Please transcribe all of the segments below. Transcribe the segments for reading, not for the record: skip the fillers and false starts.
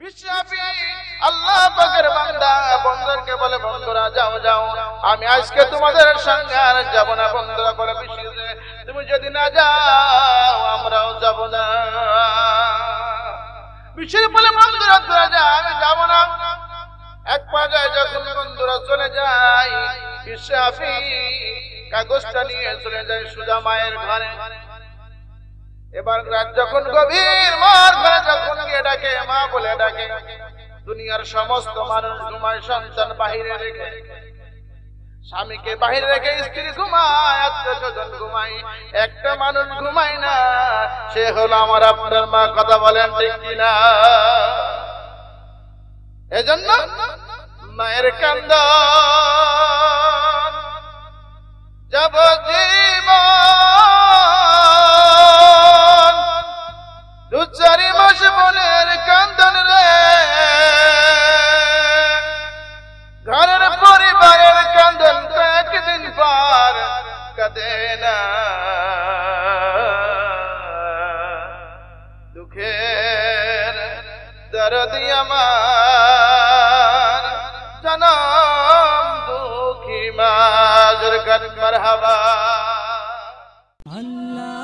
বিশ্বব্যাপী আল্লাহ পাকের বান্দা বন্ধুদেরকে বলে, বন্ধুরা যাও যাও, আমি আজকে তোমাদের সঙ্গে আর যাব না। বন্ধুরা বলে, বিশ্বে তুমি যদি না যাও আমরাও যাব না। বিশ্বের বলে, বন্ধুরা তোরা যা, আমি যাব না। এক পর্যায়ে যখন বন্ধুরা চলে যায়, বিশ্বব্যাপী কাগজটা নিয়ে চলে যায় সুজা মায়ের ঘরে। এবার রাত যখন গভীর, মার ঘরে যখন গিয়ে ডাকে, মা বলে ডাকে, দুনিয়ার সমস্ত মানুষ ঘুমায়, সন্তান বাহিরে রেখে, স্বামীকে বাহিরে রেখে স্ত্রী ঘুমায়, আত্মীয় স্বজন ঘুমায়, একটা মানুষ ঘুমায় না, সে হলো আমার আপনার মা। কথা বলেন ঠিক কিনা? এজন্য মায়ের কান্দন যাবজ্জীবন, দু চারি মাস মনের কান্দন রে, ঘরের পরিবারের কান্দন কয়েকদিন পর কাঁদে না। দুঃখের দরদি আমার জনম দুঃখী মা। জোরকার মারহাবা। আল্লাহ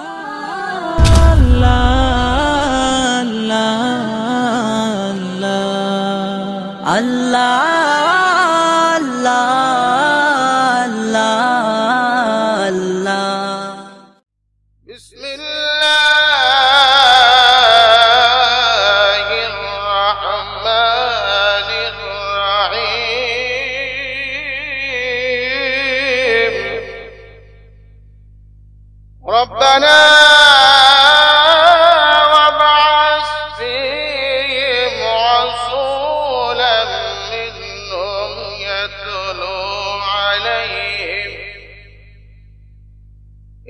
ربنا وابعث فيهم رسولا منهم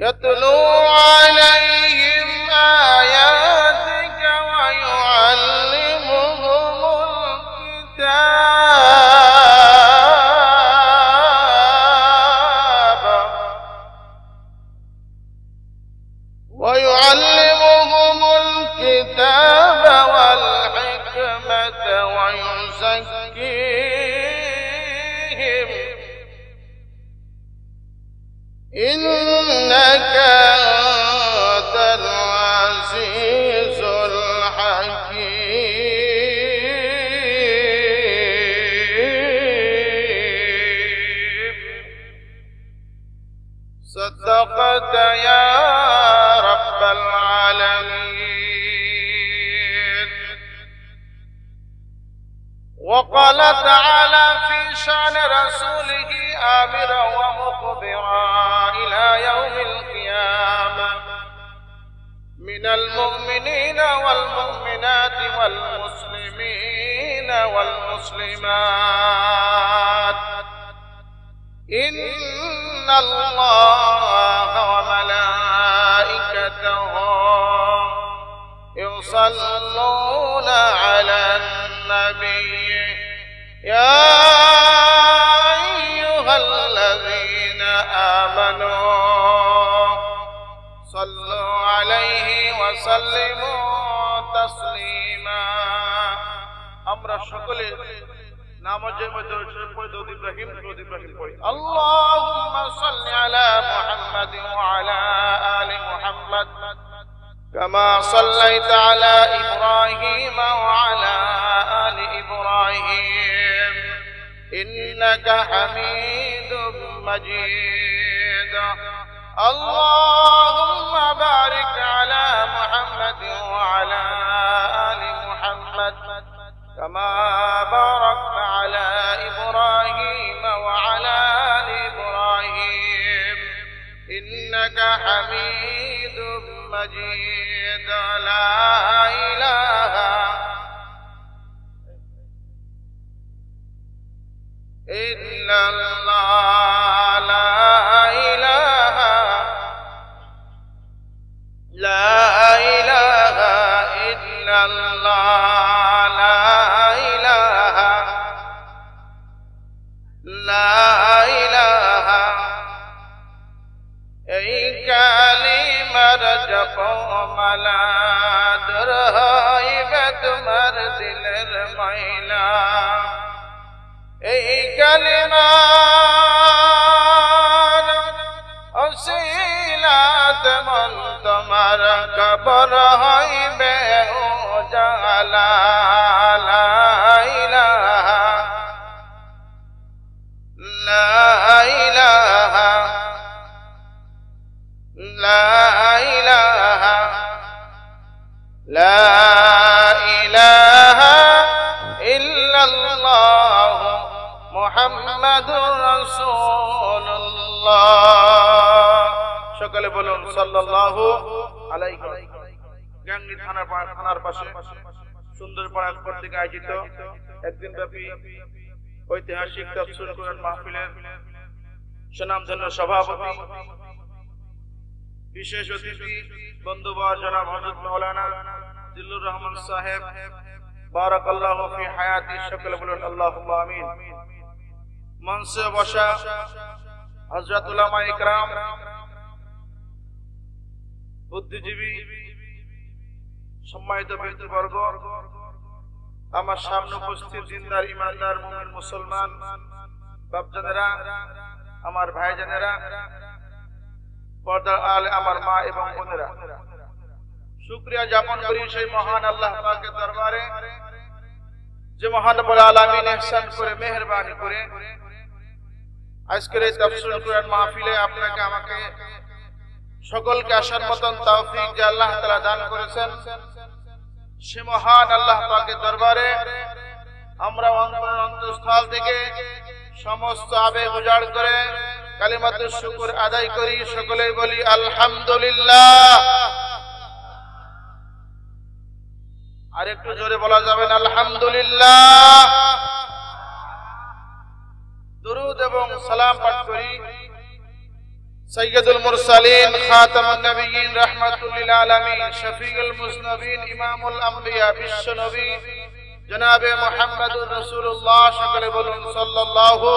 يتلو عليهم آياتك ويعلمهم الكتاب والحكمة ويزكيهم إنك أنت العزيز الحكيم. صدقت يا رب العالمين. وقال تعالى في شأن رسوله آمرا ومخبرا إلى يوم القيامة من المؤمنين والمؤمنات والمسلمين والمسلمات إن الله وملائكته يصلون على النبي يا أيها الذين آمنوا صلوا عليه وسلموا تسليما. আমরা সকলে নামাজের মধ্যে পড়ে দরুদ ইব্রাহিম পড়ি। আল্লাহুম্মা সাল্লি আলা মুহাম্মাদিন ওয়া আলা আলি মুহাম্মাদ কামা সাল্লাইতা আলা ইব্রাহিম ওয়া আলা আলি ইব্রাহিম ইন্নাকা হামিদুম মাজিদ. আল্লাহুম্মা বারিক আলা মুহাম্মাদিন ওয়া আলা আলি মুহাম্মাদ كما باركت على إبراهيم وعلى آل إبراهيم إنك حميد مجيد. لا إله إلا الله. لا إله إلا الله. কৌমলা দরহাইবে তোমার দিলের দিলের ময়লা এই কালিমার ওসিলাত মন তোমার কবর হইবে উজালা লা ইলাহা লা ইলাহা লা ইলাহা লা ইলাহা ইল্লাল্লাহ মুহাম্মাদুর রাসূলুল্লাহ। সকলে বলুন সাল্লাল্লাহু আলাইহি ওয়াসাল্লাম। গাংনী থানার পাশে সুন্দরপাড়া কর্তৃক আয়োজিত একদিন ব্যাপী ঐতিহাসিক তাফসীর কোরআন মাহফিলের সুনামধন্য সভাপতি বিশেষ অতিথি বন্ধুবর জনাব হযরত মাওলানা জিল্লুর রহমান সাহেব বারাকাল্লাহু ফি হায়াতি। সকলে বলুন আল্লাহুম্মা আমিন। মঞ্চে বসা হযরত উলামা ইকরাম, বুদ্ধিজীবী, সম্মানিত ব্যক্তিবর্গ, আমার সামনে উপস্থিত দিনদার ইমানদার মুমিন মুসলমান বাপজানেরা, আমার ভাইজানেরা, পর্দার আলে আমার মা এবং বোনেরা, শুকরিয়া জ্ঞাপন করি সেই মহান আল্লাহ পাকের দরবারে যে মহান রব্বুল আলামিন ইহসান করে মেহেরবানি করে আজকের এই তাফসীর কোরআন মাহফিলে আপনাকে আমাকে সকলকে আসার মতন তৌফিক যে আল্লাহ তাআলা দান করেছেন, সে মহান আল্লাহ পাকের দরবারে আমরা অন্তঃস্থল থেকে সমস্ত আবেগ উজাড় করে কালিমাতুশ শুকর আদায় করি। সকলেই বলি আলহামদুলিল্লাহ। আর একটু জোরে বলা যাবে না আলহামদুলিল্লাহ। দুরূদ এবং সালাম পাঠ করি সাইয়্যিদুল মুরসালিন খাতামুন নবিয়্যিন রাহমাতুল লিল আলামিন শফিউল মুজনবিন ইমামুল আম্বিয়া বিশ্ব নবী জনাবে মুহাম্মদুর রাসূলুল্লাহ। সকলে বলুন সাল্লাল্লাহু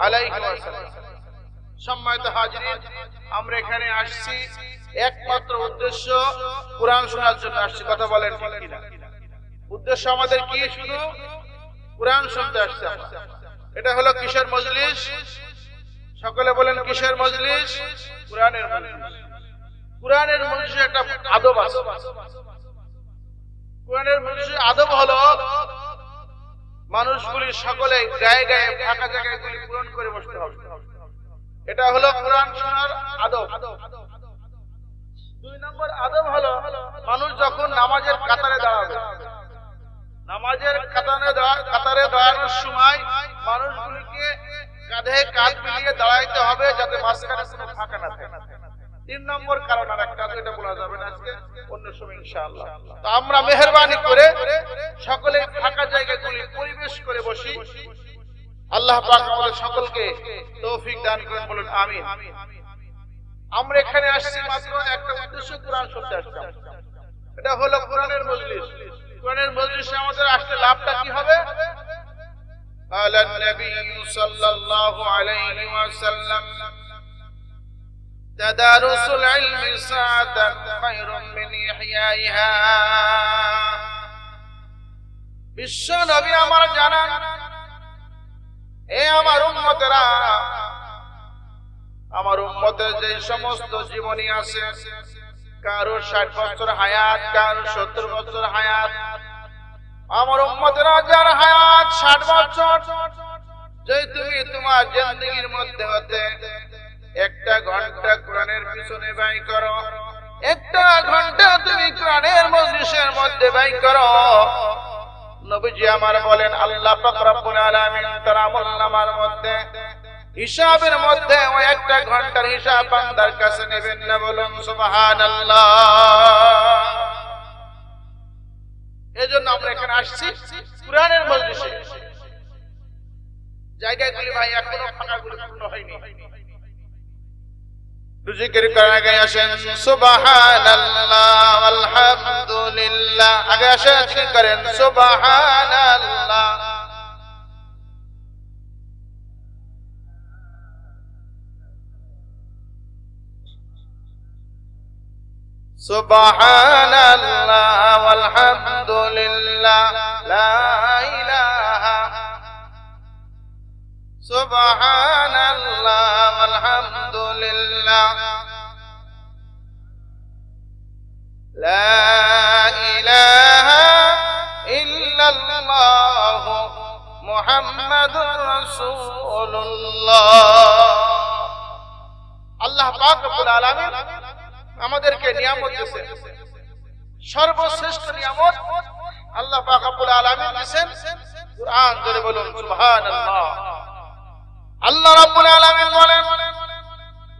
আলাইহি ওয়াসাল্লাম। সম্মানিত হাজিরিন, আমরা এখানে আসছি একমাত্র উদ্দেশ্য কুরআন শোনার জন্য আসছি। কথা বলেন ঠিক কিনা? উদ্দেশ্য আমাদের কি? শুধু কুরআন শুনতে আসছি। এটা হলো কিসের মজলিস? সকলে বলেন কিসের মজলিস? কুরআনের মজলিস। কুরআনের মজলিসে একটা আদব আছে। কুরআনের মজলিসে আদব হলো মানুষগুলি সকলে গায়ে গায়ে ফাঁকা জায়গাগুলি পূরণ করে বসতে হবে। এটা হলো কুরআন শোনার আদব। দুই নম্বর আদব হলো মানুষ যখন নামাজের কাতারে দাঁড়াবে, নামাজের কাতারে দাঁড়ানোর সময় মানুষগুলিকে কাঁধে কাঁধ মিলিয়ে দাঁড়াইতে হবে যাতে মাঝখানে কোনো ফাঁকা না থাকে। তিন নম্বর কারণ আর একটা, এটা বলা যাবে না আজকে, অন্য সময় ইনশাআল্লাহ। তো আমরা মেহেরবানি করে সকলে ফাঁকা জায়গাগুলি পরিবেশ করে বসি। আল্লাহ পাক আমাদের সকলকে তৌফিক দান করেন, বলুন আমিন। আমরা এখানে আসছি মাত্র একটা উদ্দেশ্য, কুরআন শুনতে আসলাম। এটা হলো কুরআনের মজলিস। কুরআনের মজলিসে আমাদের আসলে লাভটা কি হবে? قال النبي صلى الله عليه وسلم تدارس العلم ساعة خير من إحيائها। বিশ্ব নবী আমার জানান, এ আমার উম্মতেরা, আমার উম্মতের যে সমস্ত জীবনী আছে, কারো 60 বছর হায়াত, কারো 70 বছর হায়াত, আমার উম্মতেরা যার হায়াত 60 বছর, যে তুমি তোমার জিন্দেগির মধ্যে হতে একটা ঘন্টা কোরআনের পিছনে ব্যয় করো, একটা ঘন্টা তুমি কোরআনের মজলিসের মধ্যে ব্যয় করো, নবীজি আমার বলেন আল্লাহ পাক রব্বুল আলামিন তার আমলনামার মধ্যে হিসাবের মধ্যে ওই একটা ঘন্টার হিসাব বান্দার কাছে নেবেন না। বলুন সুবহানাল্লাহ। এজন্য আমরা এখানে আসছি কুরআনের মজলিসে। জায়গাগুলি ভাই এখনো ফাঁকাগুলি পূর্ণ হয়নি। জিকির করার আগে আসেন সুবহানাল্লাহ আলহামদুলিল্লাহ, আগে আসেন জিকির করেন সুবহানাল্লাহ। সুবহানাল্লাহ আলহামদুলিল্লাহ লা ইল্লাল্লাহু মুহাম্মাদুর রাসূলুল্লাহ। আল্লাহ পাক রব্বুল আলামিন আমাদেরকে নিয়ামত দিয়েছেন, সর্বশ্রেষ্ঠ নিয়ামত আল্লাহ পাক রব্বুল আলামিন দিয়েছেন কুরআন। জোরে বলুন সুবহানাল্লাহ। আল্লাহ রাব্বুল আলামিন বলেন,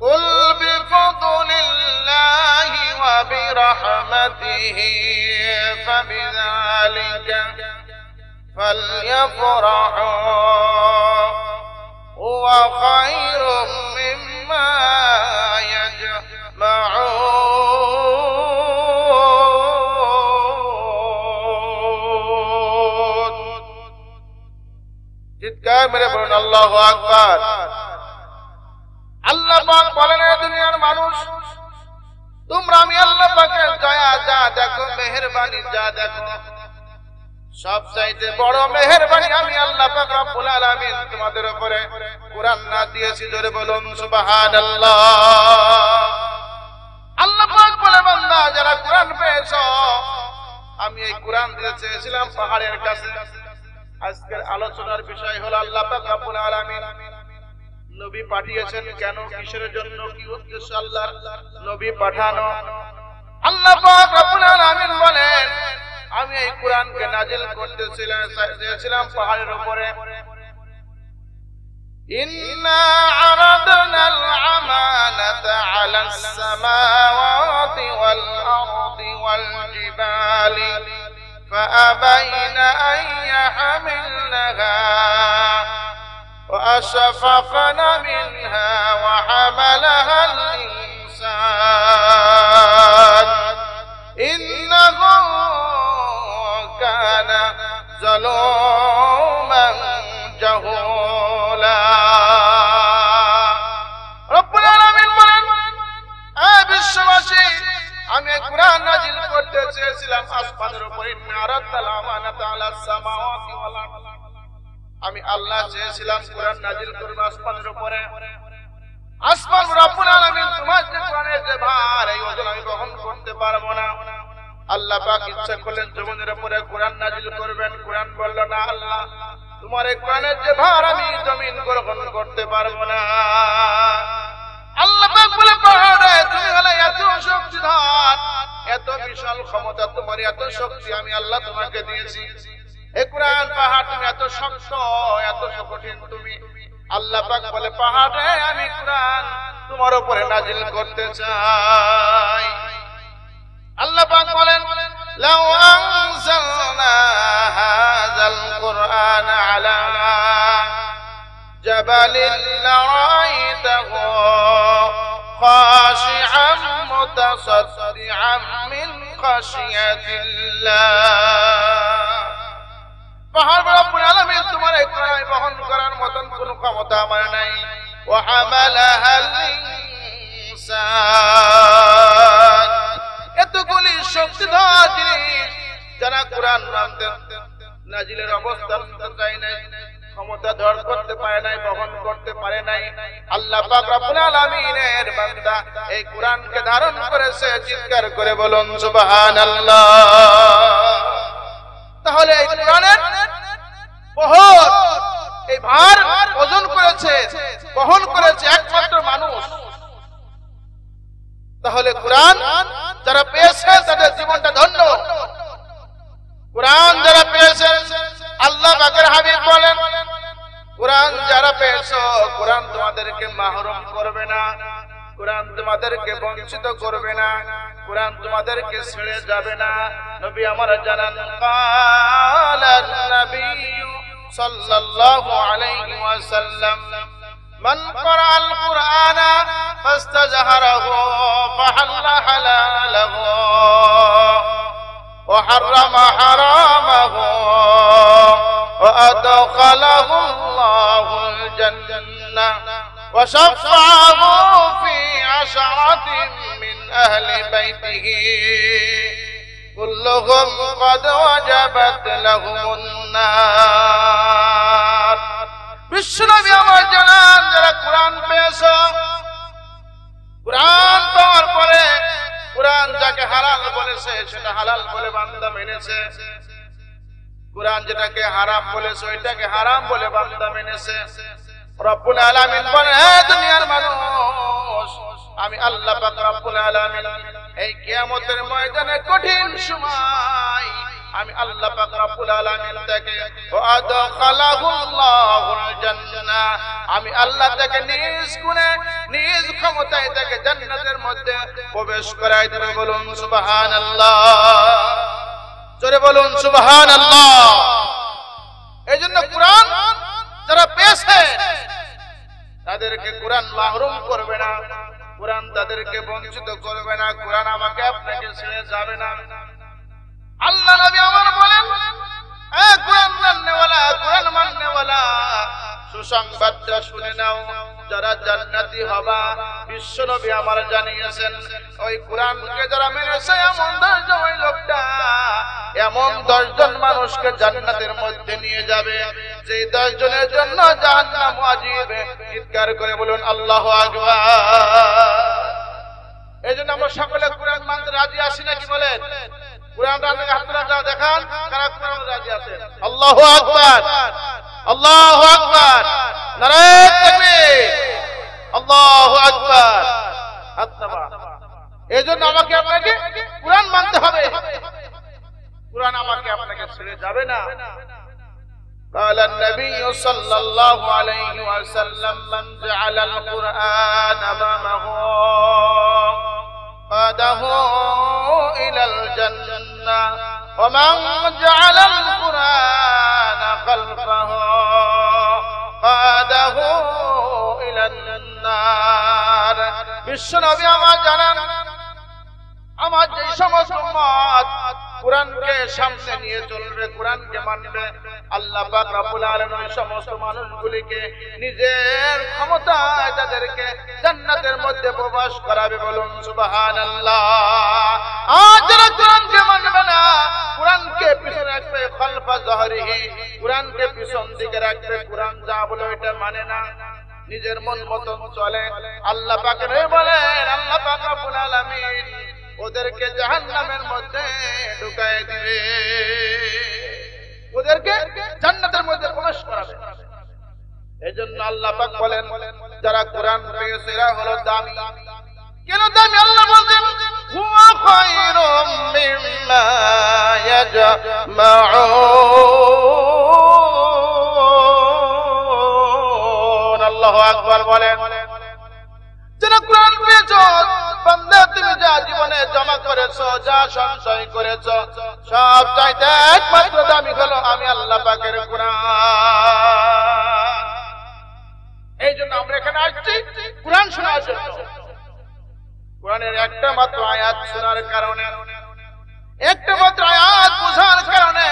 কুল বিফদলিল্লাহি ওয়া বিরহমাতিহি ফাবিযালিকা ফালইফরাহু হুয়া খায়রুম মিম্মা ইয়াজমাউন। চিৎকার মেরে বলুন আল্লাহু আকবার। আল্লাহ পাক বলেন, দুনিয়ার মানুষ তোমরা আমি আল্লাহ পাকের দয়া যা দেখো, মেহেরবানি যা দেখো, সবচাইতে বড় মেহেরবানি আমি আল্লাহ পাক রব্বুল আলামিন তোমাদের উপরে কুরআন না দিয়েছি। জোরে বলুন সুবহানাল্লাহ। আল্লাহ পাক বলে, বান্দা যারা কুরআন পেয়েছো, আমি এই কুরআন দিতে চেয়েছিলাম পাহাড়ের কাছে। আজকের আলোচনার বিষয় হলো আল্লাহ পাক রব্বুল আলামিন নবী পাঠিয়েছেন কেন, কিসের জন্য, কি উদ্দেশ্য আল্লাহর নবী পাঠানো। আল্লাহ পাক রব্বুল আলামিন বলেন, আমি এই কুরআনকে নাজিল করতে চেয়েছিলাম পাহাড়ের উপরে। ইন্না আরাদনাল আমানাতা আলাস সামাওয়াতি ওয়াল আরদি ওয়াল জিবালি ফাআবাইনা আন ইয়াহমিলনাহা وأشفقن منها وحملها الإنسان إنه كان ظلوما جهولا। রব্বুল আলামিন বলেন, বিশ্ববাসী আমি কুরআন নাজিল করতে চেয়েছিলাম আসমানের উপরে। ইন্না আরাদনাল আমানাতা আলাস সামাওয়াতি ওয়াল আরদি, আমি আল্লাহ চেয়েছিলাম কুরআন নাজিল করব আসমানের উপরে। আসমান রব্বুল আলামিন তোমার যে কোরআনের যে ভার, এই ওজন আমি বহন করতে পারবো না। আল্লাহ পাক ইচ্ছা করলেন জমিনের উপরে কোরআন নাজিল করবেন। কোরআন বলল, না আল্লাহ, তোমার এই কোরআনের যে ভার আমি জমিন গ্রহণ করতে পারবো না। আল্লাহ পাক বলে, পাহাড়ে তুমি হলে এত শক্তিধর, এত বিশাল ক্ষমতা, তোমার এত শক্তি আমি আল্লাহ তোমাকে দিয়েছি। এই কুরআন পাহাড় তুমি এত শক্ত, এত কঠিন তুমি। আল্লাহ পাক বলে, পাহাড়ে আমি কুরআন তোমার উপরে নাজিল করতে চাই। আল্লাহ পাক বলেন, লাউ আনজালনা হাযাল কুরআন আলা জাবালিন লারাইতাহু খাশিআন মুতাসাদ্দিআন মিন খাশিয়াতিল্লাহ। পাহাড় রব্বুল আলামিন তোমার এই কোরআন বহন করার মতন কোনো ক্ষমতা আমার নাই। ওয়া হামালাহাল ইনসান, এতগুলি শক্তিধর জিনিস যারা কোরআন মানতে নাজিলের অবস্থান চাই নাই, ক্ষমতা ধর করতে পারে নাই, বহন করতে পারে নাই। আল্লাহ পাক রব্বুল আলামিনের বান্দা এই কোরআনকে ধারণ করেছে। চিৎকার করে বলুন সুবহানাল্লাহ। তাহলে এই কোরআনের বহর, এই ভার ওজন করেছে, বহন করেছে একমাত্র মানুষ। তাহলে কোরআন যারা পেয়েছে তাদের জীবনটা ধন্য। কোরআন যারা পেয়েছে, আল্লাহ পাকের হাবিব বলেন, কোরআন যারা পেয়েছো, কোরআন তোমাদেরকে মাহরুম করবে না, কোরআন তোমাদেরকে বঞ্চিত করবে না, কোরআন তোমাদেরকে ছেড়ে যাবে না। নবী আমার জানান, কালান নবিয়্যু সাল্লাল্লাহু আলাইহি ওয়াসাল্লাম, মান ক্বারাআল কুরআনা ফাস্তাজহারাহু ফাহাল্লা হালালাহু ওয়া হাররামা হারামাহু ওয়া আদখালাহু আল্লাহুল জান্নাহ ওয়া শাফাআহু ফি আশরাতিন মিন আহলি বাইতিহি কুল্লুহুম ক্বাদ ওয়াজাবাত লাহুমুন নার। বিশ্বনবী আমার জানান, যারা কোরআন পেয়েছো, কোরআন পাওয়ার পরে কোরআন যাকে হালাল বলেছে সেটা হালাল বলে বান্দা মেনেছে, কুরআন যেটাকে হারাম বলেছে ওইটাকে হারাম বলে বান্দা মেনেছে। রব্বুল আলামিন বলেন, হে দুনিয়ার মানুষ, আমি আল্লাহ পাক রব্বুল আলামিন এই কিয়ামতের ময়দানে কঠিন সময় আমি আল্লাহ পাক রব্বুল আলামিন তাকে ওয়াদাখালাহুল্লাহুল জান্নাহ, আমি আল্লাহ তাকে নিজ গুণে নিজ ক্ষমতায় তাকে জান্নাতের মধ্যে প্রবেশ করাই দেব। বলুন সুবহানাল্লাহ, জোরে বলুন সুবহানাল্লাহ। এইজন্য কুরআন যারা পেয়েছে তাদেরকে কুরআন মাহরুম করবে না, কুরআন তাদেরকে বঞ্চিত করবে না, কুরআন আমাকে আপনাকে ছেড়ে যাবে না। আল্লাহ নবী আমার বলেন, এ কুরআন মাননেওয়ালা, কুরআন মাননেওয়ালা, সুসংবাদটা শুনে নাও, যারা জান্নাতি হবা বিশ্ব নবী আমার জানিয়েছেন ওই কুরআনকে যারা মেনেছে এমন 10 জন ওই লোকটা এমন 10 জন মানুষকে জান্নাতের মধ্যে নিয়ে যাবে যে 10 জনের জন্য জাহান্নাম ওয়াজিব। চিৎকার করে বলুন আল্লাহু আকবার। এইজন্য আমরা সকলে কুরআন মানতে রাজি আছি নাকি বলেন? কুরআন রাখলে হাত তুলে দেখান কারা কুরআন রাজি আছেন। আল্লাহু আকবার, আল্লাহু আকবার, নারায়ে তাকবীর, আল্লাহু আকবার। আত্মা এইজন্য আমাকে আপনাকে কুরআন মানতে হবে, কুরআন আমাকে আপনাকে ছেড়ে যাবে না। قال النبي صلى الله عليه وسلم من جعل القرآن أمامه قاده إلى الجنة ومن جعل القرآن خلفه قاده إلى النار। বিশ্ব নবী আমার জানান, আমার যে সমস্ত উম্মত কুরআনকে সামনে নিয়ে চলবে, কুরআনকে মানবে, আল্লাহ পাক রব্বুল আলামিন ওই সমস্ত মানুষগুলিকে নিজের ক্ষমতায় তাদেরকে জান্নাতের মধ্যে প্রবেশ করাবে। বলুন সুবহানাল্লাহ। আর যারা কুরআনকে মানবে না, কুরআনকে পিছনে রাখবে, খালফা যহরিহি, কুরআনকে পিছন দিকে রাখবে, কুরআন যা বলে ওইটা মানে না, নিজের মন মতন চলে, আল্লাহ পাকের বলেন, আল্লাহ পাক রব্বুল আলামিন ওদেরকে জাহান্নামের মধ্যে ঢুকায় দিবে, ওদেরকে জান্নাতের মধ্যে প্রবেশ করাবে। এজন্য আল্লাহ পাক বলেন যারা কুরআন পেয়েছে এরা হলো দামি। কেন দামি? আল্লাহ বলেন হুয়া খায়রুম মিম্মা ইয়াজমাউন। আল্লাহু আকবার বলেন, যারা কুরআন পেয়েছো বান্দা, তুমি যা জীবনে জমা করেছো, যা সঞ্চয় করেছো, সব চাইতে একমাত্র দামি হলো আমি আল্লাহ পাকের কুরআন। এই জন্য আমরা এখানে আসছি কুরআন শোনার জন্য। কুরআনের একটা মাত্র আয়াত শোনার কারণে, একটা মাত্র আয়াত বোঝার কারণে,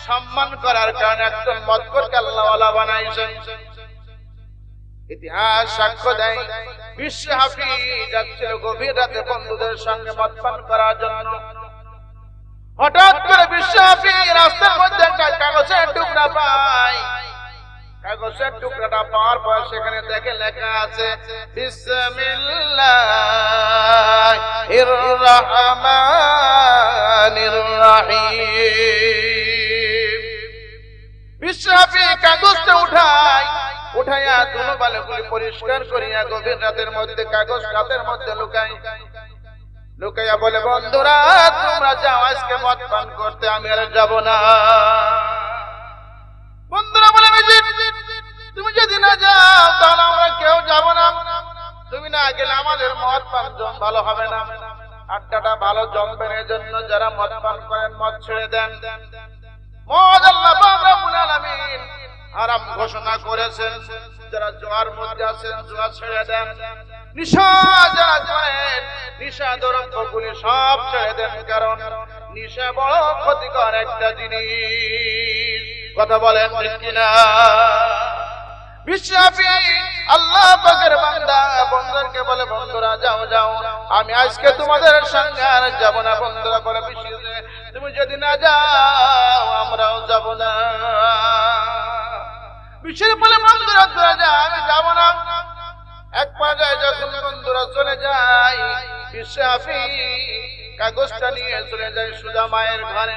সম্মান করার কারণে একজন মতকরকে আল্লাহওয়ালা বানাইছেন। ইতিহাস সাক্ষ্য দেয় বিশ্ব হাফিজ যাচ্ছিল গভীর রাতে বন্ধুদের সঙ্গে মদ পান করার জন্য। হঠাৎ করে বিশ্ব হাফিজ রাস্তার মধ্যে একটা কাগজের টুকরা পায়। কাগজের টুকরাটা পাওয়ার পর সেখানে দেখে লেখা আছে বিসমিল্লাহির রহমানির রহিম। বিশ্ব হাফিজ কাগজটা উঠাইয়া দুনো বালুগুলি পরিষ্কার করিয়া গভীর রাতের মধ্যে কাগজ রাতের মধ্যে লুকাইয়া বলে, বন্ধুরা তোমরা যাও আজকে মদ পান করতে, আমি আর যাব না। বন্ধুরা বলে, তুমি যদি না যাও তাহলে আমরা কেউ যাব না, তুমি না গেলে আমাদের মদ পান ভালো হবে না, আড্ডাটা ভালো জমবে না। এজন্য যারা মদ পান করেন মদ ছেড়ে দেন। মদ আল্লাহ পাক রব্বুল আলামিন হারাম ঘোষণা করেছেন। যারা জোয়ার মধ্যে আছেন জোয়া ছেড়ে দেন। নিশা যারা করেন নিশা দ্রব্যগুলি সব ছেড়ে দেন, কারণ নিশা বড় ক্ষতিকর একটা জিনিস। কথা বলেন ঠিক কিনা? আল্লাহ পাকের বান্দা বন্ধুদেরকে বলে, বন্ধুরা যাও যাও, আমি আজকে তোমাদের সঙ্গে আর যাব না। বন্ধুরা বলে, তুমি যদি না যাও আমরাও যাব না। বিশ্বের বলে, বন্ধুরা তোরা যা, আমি যাব না। এক পর্যায়ে যখন বন্ধুরা চলে যায়, বিশ্ব কাগজটা নিয়ে চলে যায় সুজা মায়ের ঘরে।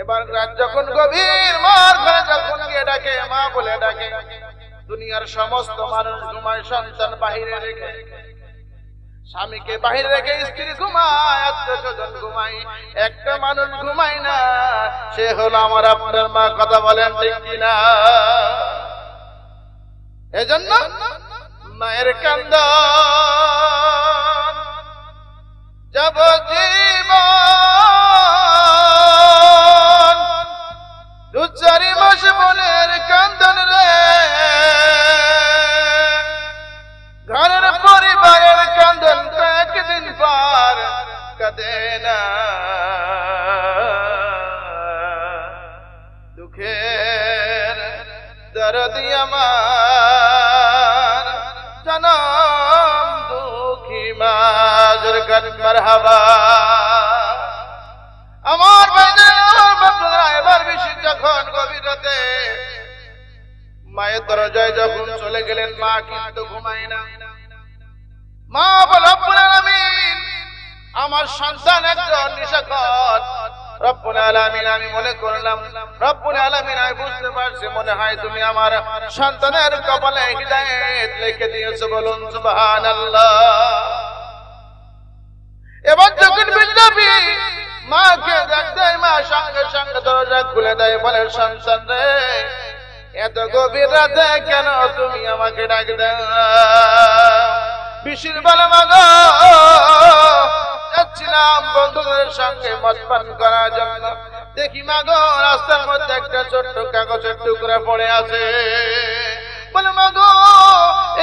এবার রাত যখন গভীর, মার ঘরে যখন গিয়ে ডাকে, মা বলে ডাকে, দুনিয়ার সমস্ত মানুষ ঘুমায়, সন্তান বাহিরে রেখে, স্বামীকে বাহিরে রেখে স্ত্রী ঘুমায়, আত্মীয় স্বজন ঘুমায়, একটা মানুষ ঘুমায় না, সে হলো আমার আপনার মা। কথা বলেন ঠিক কিনা? এজন্য মায়ের কান্দন যাবজ্জীবন, 2-4 মাস বোনের কান্দন রে, ঘরের পরিবারের কান্দন কয়েকদিন পর কাঁদে না। দুঃখের দরদি আমার জনম দুঃখী মা, জোরে কান মারহাবা। আমার বাবা এবার বেশি যখন গভীর রাতে মায়ের দরজায় যখন চলে গেলেন, মা কিন্তু ঘুমায় না। মা বলে, রব্বুল আলামিন, আমার সন্তান একজন নেশাখোর। রব্বুল আলামিন, আমি মনে করলাম, রব্বুল আলামিন, আমি বুঝতে পারছি, মনে হয় তুমি আমার সন্তানের কপালে হিদায়াত লিখে দিয়েছো। বলুন সুবহানাল্লাহ। এবার যখন বিদ্যাপি মাকে ডাক দেয়, মা সঙ্গে সঙ্গে দরজা খুলে দেয়, বলে, সন্তান রে, এত গভীর রাতে কেন তুমি আমাকে ডাক দাও? বিশির বেলা মা গো, যাচ্ছিলাম বন্ধুদের সঙ্গে মদ পান করার জন্য, দেখি মা গো রাস্তার মধ্যে একটা ছোট্ট কাগজের টুকরা পড়ে আছে। বলে, মা গো,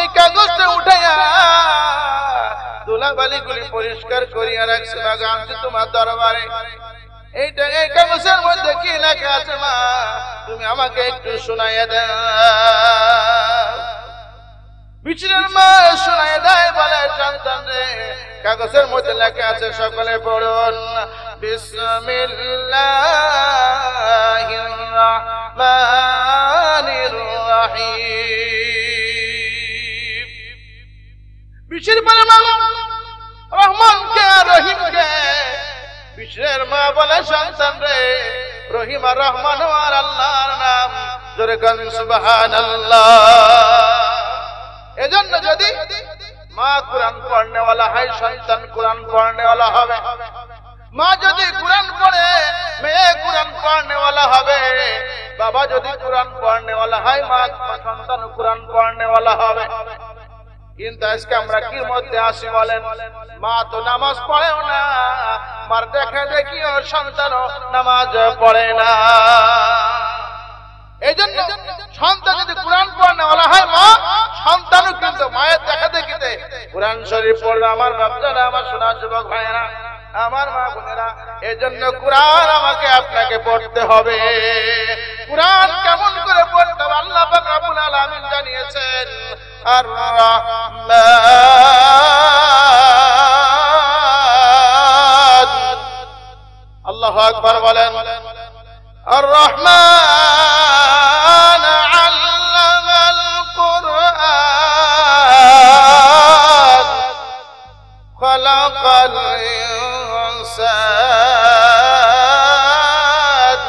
এই কাগজটা উঠাইয়া ধুলাবালিগুলি পরিষ্কার করিয়া রাখছি, মা গো, আনছি তোমার দরবারে। এই কাগজের মধ্যে কি লেখা আছে মা, তুমি আমাকে একটু শোনাইয়া দাও। বিছানার মা শোনাইয়া দেয়, বলে, সন্তান রে, কাগজের মধ্যে লেখা আছে, সকলে পড়ুন, বিসমিল্লাহির রাহমানির রাহিম। বিশির বলে, মা রহমানকে আর রহিমকে। বিশিরের মা বলে, সন্তান রে, রহিম আর রহমান আর আল্লাহর নাম, জোরে কান সুবহানাল্লাহ। এজন্য যদি মা কুরআন পড়নেওয়ালা হয়, সন্তান কুরআন পড়নেওয়ালা হবে। মা যদি কুরআন পড়ে, মেয়ে কুরআন পড়নেওয়ালা হবে। বাবা যদি কুরআন পড়নেওয়ালা হয়, মা সন্তান কুরআন পড়নেওয়ালা হবে। কিন্তু আজকে আমরা কি মধ্যে আসি বলেন? মা তো নামাজ পড়েও না, মার দেখা দেখিও সন্তানও নামাজ পড়ে না। এই জন্য সন্তান যদি কোরআন পড়নেওয়ালা হয়, মা সন্তানও কিন্তু মায়ের দেখা দেখিতে কোরআন শরীফ পড়বে। আমার বাচ্চারা, আমার সোনা যুবক ভাইয়েরা, আমার মা বোনেরা, এই জন্য কোরআন আমাকে আপনাকে পড়তে হবে। কোরআন কেমন করে পড়তে হবে আল্লাহ পাক রব্বুল আলামিন জানিয়েছেন। আর রহমান, আল্লাহু আকবার বলেন। আর রহমান আল্লামাল কুরআন খালাকাল ইনসান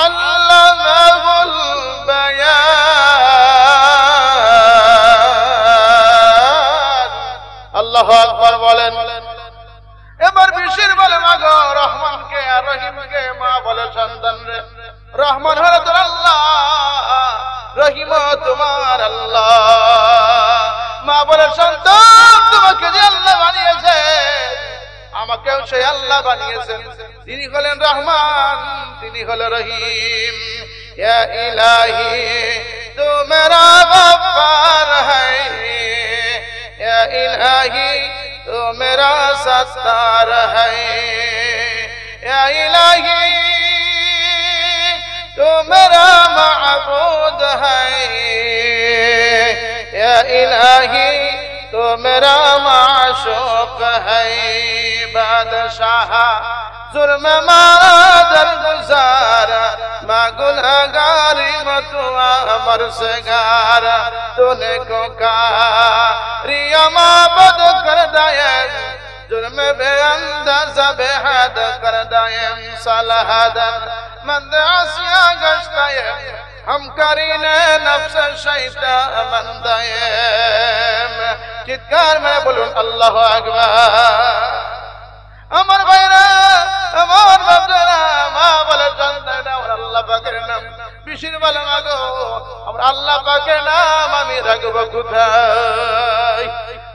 আল্লামাহুল বায়ান। আল্লাহু আকবার বলেন। এবার বিশির বলে, মা গো, রহমানকে আর রহিমকে। মা বলে, সন্তান রে, রহমান হলো তোর আল্লাহ, রহিম তোমার আল্লাহ। মা বলে, সন্তান, তোমাকে যে আল্লাহ বানিয়েছে, আমাকেও সেই আল্লাহ বানিয়েছেন। তিনি হলেন রহমান, তিনি হলো রহিম। ইয়া ইলাহি তু মেরা গফফার হ্যায়, ইয়া ইলাহি तो मेरा सत्तार है, या इलाही तो मेरा माबूद है, या इलाही तो मेरा माशूक है। बादशाह जुर्म मारा दरगुजारा, माँ गुनहगारी मतुआ मरसगारा। तूने को कहा रिया माँ बद कर दाया, जुर्म बेअंदाज़ा बेहद कर दायम सलाहदन मंद आसिया गश्तायम हम करीने नफ्स शैतान मंदायम चित्कार में बोलूं अल्लाहु अकबर আমার ভাইরা আমার বাপরা মা বলে জানতে আমার আল্লাহ পাকের নাম বিশির বলে না গো আমার আল্লাহ পাকের নাম আমি রাখবো কোথায়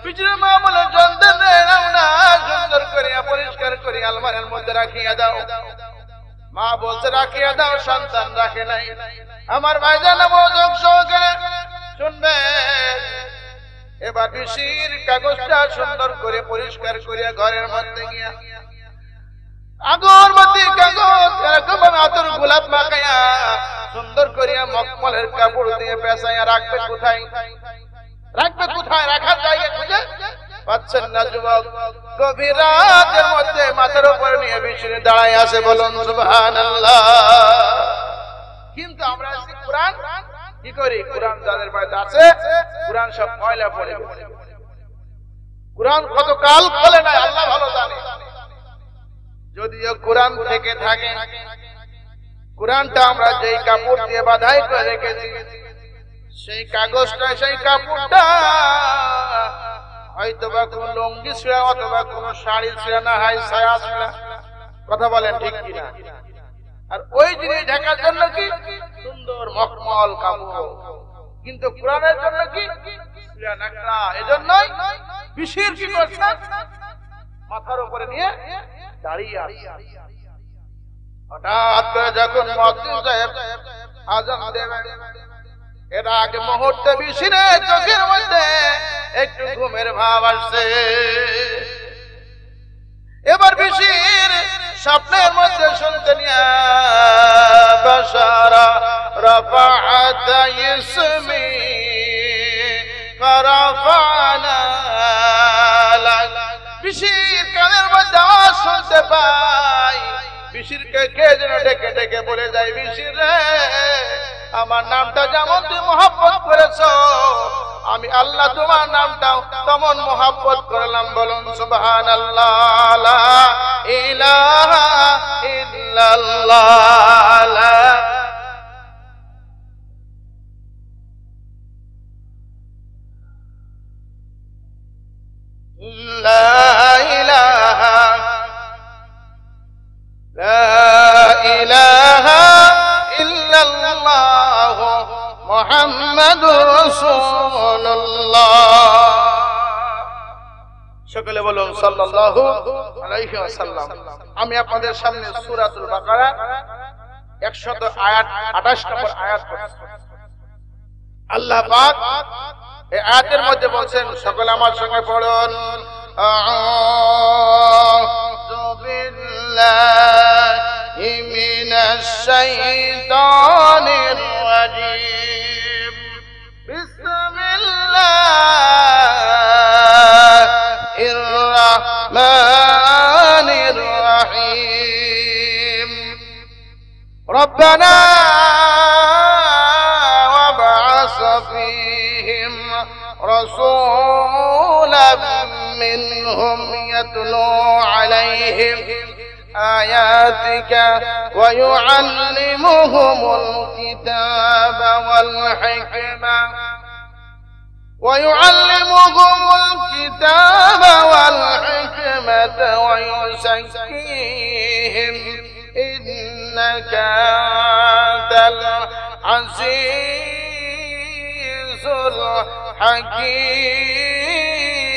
বিশির মা বলে জানতে নাম না সুন্দর করে পরিষ্কার করে আলমারির মধ্যে রাখিয়া দাও মা বলতে রাখিয়া দাও সন্তান রাখে নাই আমার ভাইজান মনোযোগ সহকারে শুনবেন এবার বিশির কাগজটা সুন্দর করে পরিষ্কার করিয়া ঘরের মধ্যে গিয়া আগরবাতি কাগজ এরকম আতর গোলাপ মাখাইয়া সুন্দর করিয়া মখমলের কাপড় দিয়ে পেঁচাইয়া রাখবে কোথায় রাখার জায়গা খুঁজে পাচ্ছেন না যুবক গভীর রাতের মধ্যে মাথার উপর নিয়ে বিশির দাঁড়ায় আছে বলুন সুবহানাল্লাহ কিন্তু আমরা কোরআন কি করি কোরআন যাদের বাড়িতে আছে কোরআন সব ময়লা পড়ে কোরআন কত কাল খোলে নাই আল্লাহ ভালো জানে যদিও কোরআন থেকে থাকে কোরআনটা আমরা যেই কাপড় দিয়ে বাঁধাই করে রেখেছি সেই কাগজটা সেই কাপড়টা হয়তোবা কোন লুঙ্গি ছিঁড়া অথবা কোন শাড়ি ছিঁড়া না হয় ছায়া ছিঁড়া কথা বলেন ঠিক কিনা আর ওই জিনিস ঢাকার জন্য কি সুন্দর মখমল কাপড় কিন্তু কোরআনের জন্য কি এজন্যই বিশির কি করছে মাথার উপরে নিয়ে দাঁড়িয়ে আছে হঠাৎ করে যখন মুয়াজ্জিন সাহেব আযান দেবেন এর আগে মুহূর্তে বিশিরের চোখের মধ্যে একটু ঘুমের ভাব আসছে এবার বিশির স্বপ্নের মধ্যে শুনতে নিয়া বাশারা রাফাআত ইসমি ফারাফানা বিশির কানের মধ্যে আওয়াজ শুনতে পাই বিশিরকে কে যেন ডেকে ডেকে বলে যায় বিশির রে আমার নামটা যেমন তুই মহব্বত করেছো আমি আল্লাহ তোমার নামটাও তেমন মহব্বত করলাম বলুন সুবহানাল্লাহ লা ইলাহা ইল্লাল্লাহ লা ইলাহা ইল্লাল্লাহ মুহাম্মাদুর রাসূলুল্লাহ সকলে বলুন সাল্লাল্লাহু আলাইহি ওয়াসাল্লাম আমি আপনাদের সামনে সূরাতুল বাকারা 100 আয়াত 28 নম্বর আয়াত পড়ছি আল্লাহ পাক এই আয়াতের মধ্যে বলেন সকলে আমার সঙ্গে পড়ুন আউযু বিল্লাহি মিনাশ শাইতানির রাজীম বিসমিল্লাহির রাহমানির রহিম রব্বানা ওয়াবআস ফীহিম রাসূলা মিনহুম ইয়াতলু আলাইহিম آياتك ويعلمهم الكتاب والحكمة ويزكيهم إنك أنت العزيز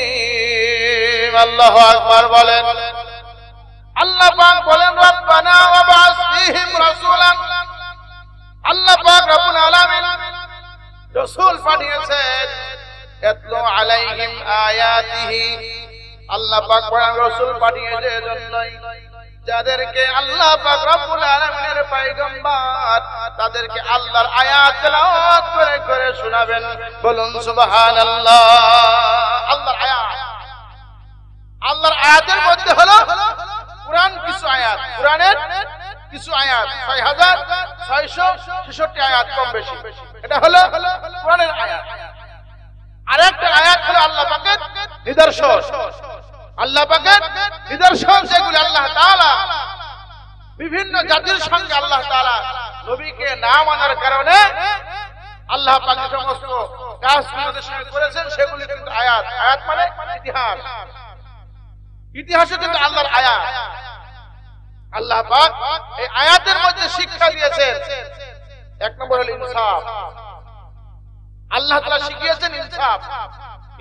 الحكيم الله أكبر বলেন আল্লাহ পাক বলেন রব্বানা ওয়াবআস ফীহিম রাসূলান আল্লাহ পাক রব্বুল আলামিন রাসূল পাঠিয়েছেন ইয়াতলু আলাইহিম আয়াতিহি আল্লাহ পাক কোরআন রাসূল পাঠিয়েছে এজন্যই যাদেরকে আল্লাহ পাক রব্বুল আলামিনের পয়গম্বর তাদেরকে আল্লাহর আয়াত তেলাওয়াত করে করে শোনাবেন বলুন সুবহানাল্লাহ আল্লাহর আয়াতের মধ্যে হলো কুরআন কিছু আয়াত কুরআনের কিছু আয়াত 6666 আয়াত কম বেশি এটা হলো কুরআনের আয়াত আরেকটা আয়াত হলো আল্লাহ পাকের নিদর্শন আল্লাহ পাকের নিদর্শন যেগুলি আল্লাহ তাআলা বিভিন্ন জাতির সঙ্গে আল্লাহ তাআলা নবীকে না মানার কারণে আল্লাহ পাক যে সমস্ত কাজ আমাদের সঙ্গে করেছেন সেগুলি কিন্তু আয়াত। আয়াত মানে ইতিহাস। ইতিহাসে কিন্তু আল্লাহর আয়াত। আল্লাহ পাক এই আয়াতের মধ্যে শিক্ষা দিয়েছেন। এক নম্বর হলো ইনসাফ। আল্লাহ তাআলা শিখিয়েছেন ইনসাফ।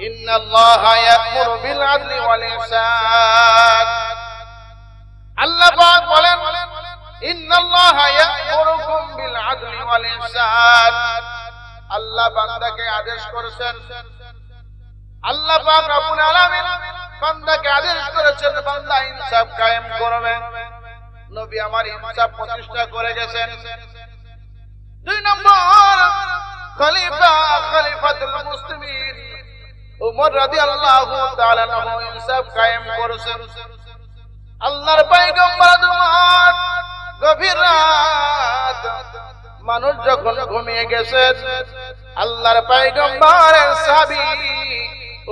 ইন্নাল্লাহা ইয়া'মুরু বিল আদলি ওয়াল ইহসান। আল্লাহ পাক বলেন ইন্নাল্লাহা ইয়া'মুরুকুম বিল আদলি ওয়াল ইহসান। আল্লাহ বান্দাকে আদেশ করেছেন, আল্লাহ পাক রব্বুল আলামিন বান্দাকে আদেশ করেছেন বান্দা ইনসাফ কায়েম করবে। নবী আমার ইনসাফ প্রতিষ্ঠা করে গেছেন। দুই নম্বর খলিফাতুল মুসলিমিন ওমর রাদিয়াল্লাহু তাআলা আনহু ইনসাফ কায়েম করেছেন। আল্লাহর পয়গম্বর উমর গভীর রাত মানুষ যখন ঘুমিয়ে গেছে আল্লাহর পয়গম্বরের সাহাবী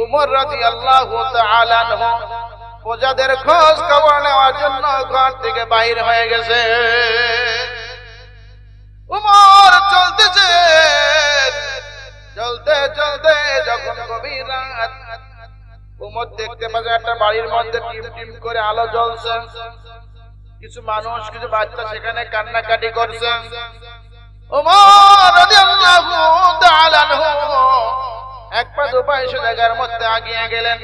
উমর রাদিয়াল্লাহু তাআলা আনহু প্রজাদের খোঁজ খবর নেওয়ার জন্য ঘর থেকে বাইর হয়ে গেছে। উমর চলতে চলতে যখন গভীর রাত উমর দেখতে পাচ্ছে একটা বাড়ির মধ্যে টিম টিম করে আলো জ্বলছে, কিছু মানুষ কিছু বাচ্চা সেখানে কান্নাকাটি করছে। উমর রাদিয়াল্লাহু তাআলা আনহু এক পা দু পা এসে জায়গার মধ্যে আগিয়ে গেলেন।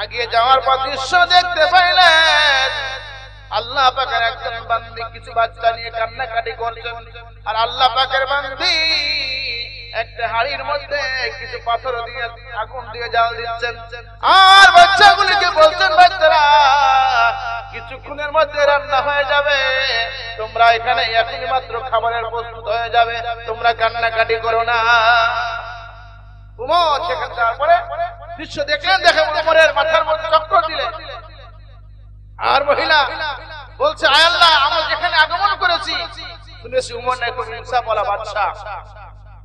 আগিয়ে যাওয়ার পর দৃশ্য দেখতে পাইলেন আল্লাহ পাকের একজন বান্দী কিছু বাচ্চা নিয়ে কান্নাকাটি করছেন, আর আল্লাহ পাকের বান্দী একটা হাড়ির মধ্যে কিছু পাথর দিয়ে আগুন দিয়ে জ্বাল দিচ্ছেন। আর বাচ্চাগুলিকে বলছেন বাচ্চারা কিছুক্ষণের মধ্যে রান্না হয়ে যাবে, তোমরা এখানে এখনই মাত্র খাবারের প্রস্তুত হয়ে যাবে, তোমরা কান্নাকাটি করো না। উমর সেখানে যাওয়ার পরে দৃশ্য দেখলেন, দেখে উমরের মাথার মধ্যে চক্কর দিলেন। আর মহিলা বলছে আয় আল্লাহ, আমরা যেখানে আগমন করেছি শুনেছি উমর নাকি খুব ইনসাফওয়ালা বাদশা,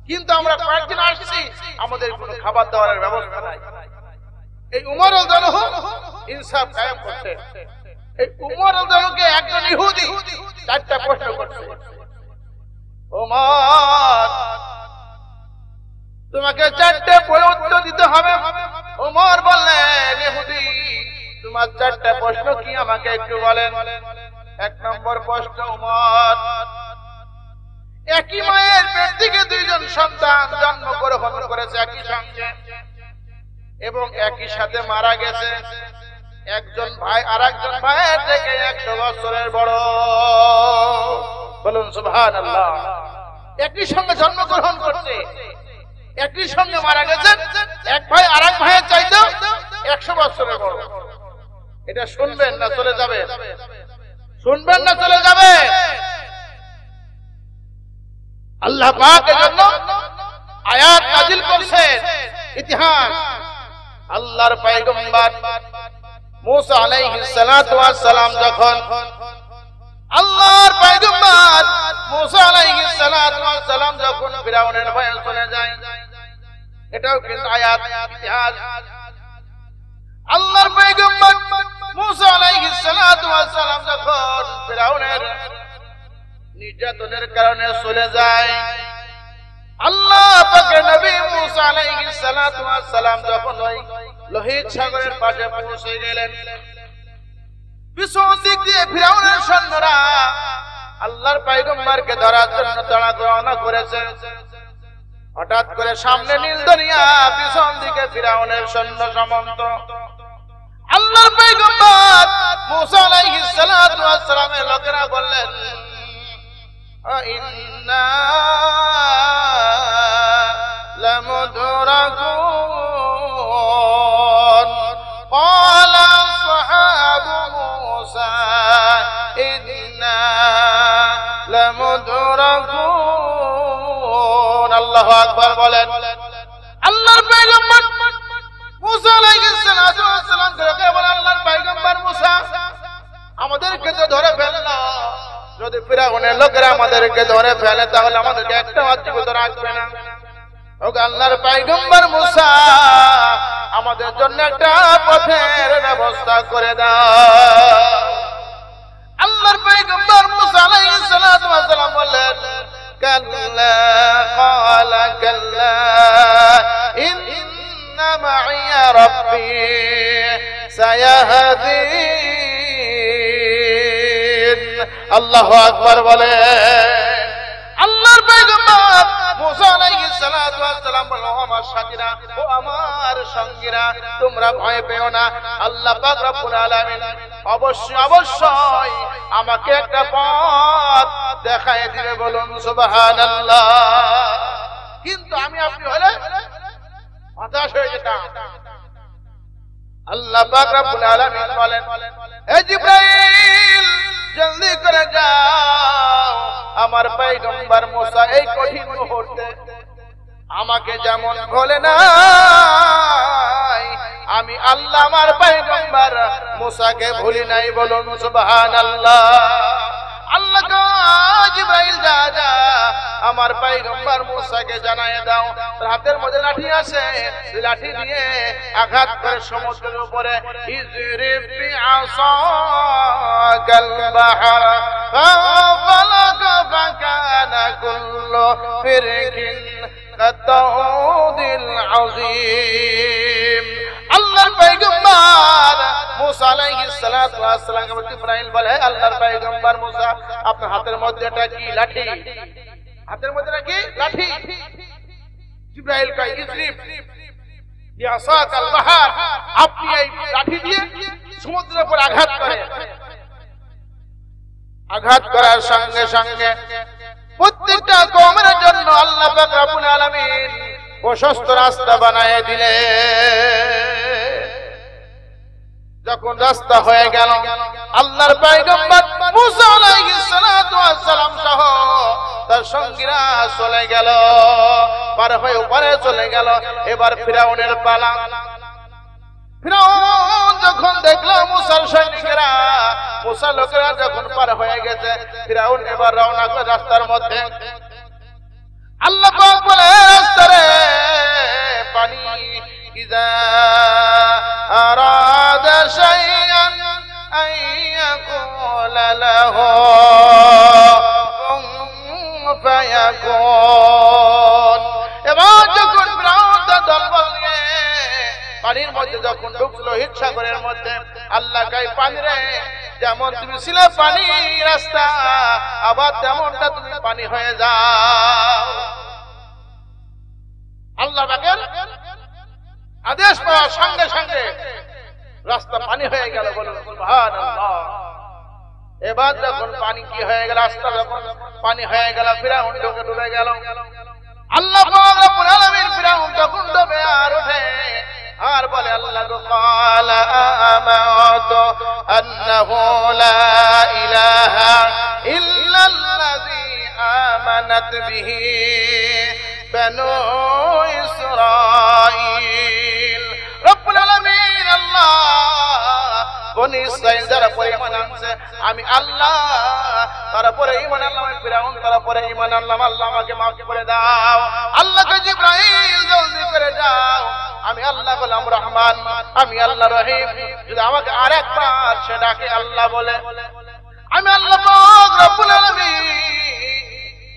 কিন্তু আমরা কয়েকদিন আসছি আমাদের কোনো খাবার দাবারের ব্যবস্থা নাই। এই উমর রাদিয়াল্লাহু ইনসাফ কায়েম করছে। এই উমর রাদিয়াল্লাহুকে একজন ইহুদি চারটা প্রশ্ন করছে, উমর তোমাকে চারটে উত্তর দিতে হবে। উমর বললেন ইহুদি তোমার চারটা প্রশ্ন কি আমাকে একটু বলেন। এক নম্বর প্রশ্ন, উমর একই মায়ের পেট থেকে দুইজন সন্তান জন্মগ্রহণ করেছে একই সঙ্গে এবং একই সাথে মারা গেছে। একজন ভাই আর একজন ভাইয়ের থেকে 100 বছরের বড়। বলুন সুবহানাল্লাহ। একই সঙ্গে জন্মগ্রহণ করছে, একই সঙ্গে মারা গেছেন, এক ভাই আর এক ভাইয়ের চাইতেও 100 বছরের বড়। এটা শুনবেন না চলে যাবে? শুনবেন না চলে যাবে? আল্লাহ পাক এর জন্য আয়াত নাযিল করেছেন। ইতিহাস আল্লাহর পয়গম্বর মুসা আলাইহিস সালাতু ওয়াস সালাম যখন আল্লাহর পয়গম্বর মুসা আলাইহিস সালাতু ওয়াস সালাম যখন ফিরাউনের ভয়ে চলে যায়, এটাও কিন্তু আয়াত ইতিহাস। আল্লাহর পয়গম্বর মুসা আলাইহিস সালাতু ওয়াস সালাম যখন ফিরাউনের নির্যাতনের কারণে চলে যায়, আল্লাহ পাকের নবী মুসা আলাইহিস সালাতু ওয়াস সালাম যখন ওই লোহিত সাগরের পাশে পৌঁছে গেলেন, পিছন দিক দিয়ে ফিরাউনের সৈন্যরা আল্লাহর পয়গম্বরকে ধরার জন্য তাড়াহুড়ো করেছে। হঠাৎ করে সামনে নীল দরিয়া, পিছন দিকে ফিরাউনের সৈন্য সমন্ত। আল্লাহর পয়গম্বর মুসা আলাইহিস সালাতু ওয়াস সালামের লোকেরা বললেন ইন্না লামুদরাকুন। ক্বালা আসহাবু মুসা ইন্না লামুদরাকুন। আল্লাহু আকবার বলেন। আল্লাহর পয়গম্বর মুসা আলাইহিস সালাতু ওয়াস সালাম কে বলেন, আল্লাহর পয়গম্বর মুসা আমাদেরকে তো ধরে ফেললো, যদি ফিরাউনের লোকেরা আমাদেরকে ধরে ফেলে তাহলে আমাদেরকে একটা জীবিত রাখবে না। ওগো আল্লাহর পয়গম্বর মুসা আমাদের জন্য একটা পথের ব্যবস্থা করে দাও। আল্লাহর পয়গম্বর মুসা আলাইহিস সালাতু ওয়াস সালাম বললেন কাল্লা ক্বালা কাল্লা ইন্না মাইয়া রাব্বি সায়াহদিন। আল্লাহু আকবার বলে। আল্লাহর পয়গম্বর মুসা আলাইহিস সালাতু ওয়াস সালাম বলল আমার সাথীরা ও আমার সঙ্গীরা তোমরা ভয় পেও না, আল্লাহ পাক রব্বুল আলামিন অবশ্যই অবশ্যই আমাকে একটা পথ দেখায় দিবে, বলুন সুবহানাল্লাহ। কিন্তু আমি আপনি হলে হতাশ হয়ে যেতাম। আল্লাহ পাক রব্বুল আলামিন বলেন হে জিবরাইল জলদি করে যাও, আমার পয়গম্বর মুসা এই কঠিন মুহূর্তে আমাকে যেমন বলে নাই আমি আল্লাহ আমার পয়গম্বর মুসাকে ভুলি নাই, বলুন সুবহানাল্লাহ। আল্লাহ জিবরাইল যা যা আমার পয়গম্বর মুসাকে জানায় দাও হাতের মধ্যে লাঠি আছে, লাঠি দিয়ে আঘাত করে সমুদ্রের উপরে ইজরিব বিআসাকাল বাহর ফালাকা ফাকানা কুল্লু ফিরকিন কাতাউদিল আযীম। আল্লাহর পয়গম্বর মুসা আলাইহিস সালাতু ওয়াস সালাম জিবরাইল বলে আল্লাহর পয়গম্বর মুসা আপনার হাতের মধ্যে এটা কি লাঠি? হাতের মধ্যে কি লাঠি? জিবরাইল কয় ইজরিব বিআসাকাল বাহর, আপনি এই লাঠি দিয়ে সমুদ্রের উপর আঘাত করেন। আঘাত করার সঙ্গে সঙ্গে প্রত্যেকটা কওমের জন্য আল্লাহ পাক রব্বুল আলামিন প্রশস্ত রাস্তা বানায় দিলে। যখন রাস্তা হয়ে গেল আল্লাহর পয়গম্বর মুসা আলাইহিস সালাতু ওয়াস সালাম সহ তার সঙ্গীরা চলে গেল, পার হয়ে উপরে চলে গেল। এবার ফিরাউনের পালা। ফিরাউন যখন দেখলো মুসার সৈনিকেরা মুসার লোকেরা যখন পার হয়ে গেছে, ফিরাউন এবার রওনা করে রাস্তার মধ্যে। আল্লাহ পাক বলে রাস্তারে পানি ইযা আরাদা শাইআন আইয়াকুলা লাহু কুন ফায়াকুন। এবার যখন ফিরাউন তার দলবল নিয়ে পানির মধ্যে যখন ঢুকলো হিট সাগরের মধ্যে, আল্লাহ কয় পানি রে যেমন তুমি ছিলে পানি রাস্তা আবার তেমনটা তুমি পানি হয়ে যাও। আল্লাহ পাকের আদেশ পাওয়ার সঙ্গে সঙ্গে রাস্তা পানি হয়ে গেল, বলুন সুবহানাল্লাহ। এবার যখন পানি কি হয়ে গেল, রাস্তা যখন পানি হয়ে গেল, ফিরাউন ডুবে গেল। আল্লাহ পাক রব্বুল আলামিন ফিরাউন তখন ডুবে আর ওঠে আর বলে আল্লাহ ক্বালা আমাতু আন্নাহু লা ইলাহা ইল্লাল্লাযী আমানাত বিহি বানু ইসরাঈল। রব্বুল আলামিন আল্লাহ বনি ইসরাঈল যারা পরে ঈমান আনছে আমি আল্লাহ তারপরে ঈমান আনলাম, ফিরাউন তারপরে ঈমান আনলাম, আল্লাহ আমাকে মাফ করে দাও। আল্লাহ কে জিবরাইল জলদি করে যাও, আমি আল্লাহ গোলাম রহমান, আমি আল্লাহ রহিম, যদি আমাকে আরেকবার সে ডাকে আল্লাহ বলে আমি আল্লাহ পাক রব্বুল আলামিন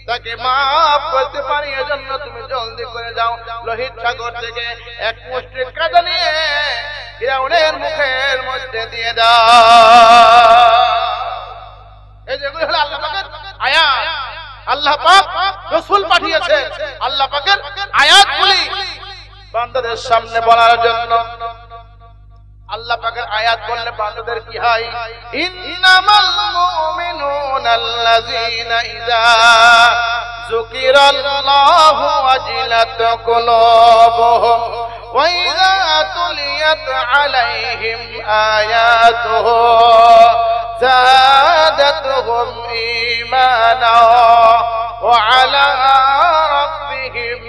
তাকে মাফ করতে পারি। এজন্য তুমি জলদি করে যাও, লোহিত সাগর থেকে এক মুষ্টি কাদা নিয়ে ফিরাউনের মুখের মধ্যে দিয়ে দাও। এই যেগুলো হলো আল্লাহ পাকের আয়াত। আল্লাহ পাক রাসূল পাঠিয়েছে আল্লাহ পাকের আয়াতগুলি বান্দাদের সামনে বলার জন্য। আল্লাহ পাকের আয়াত বললে বান্দাদের কি হয়? ইন্নামাল মুমিনুনা আল্লাযীনা ইযা যুকিরাল্লাহু ওয়াজিলাত কুলুবুহুম ওয়া ইযা তুলিয়াত আলাইহিম আয়াতুহু যাদাতুহুম ঈমানা ওয়া আলা রাব্বিহিম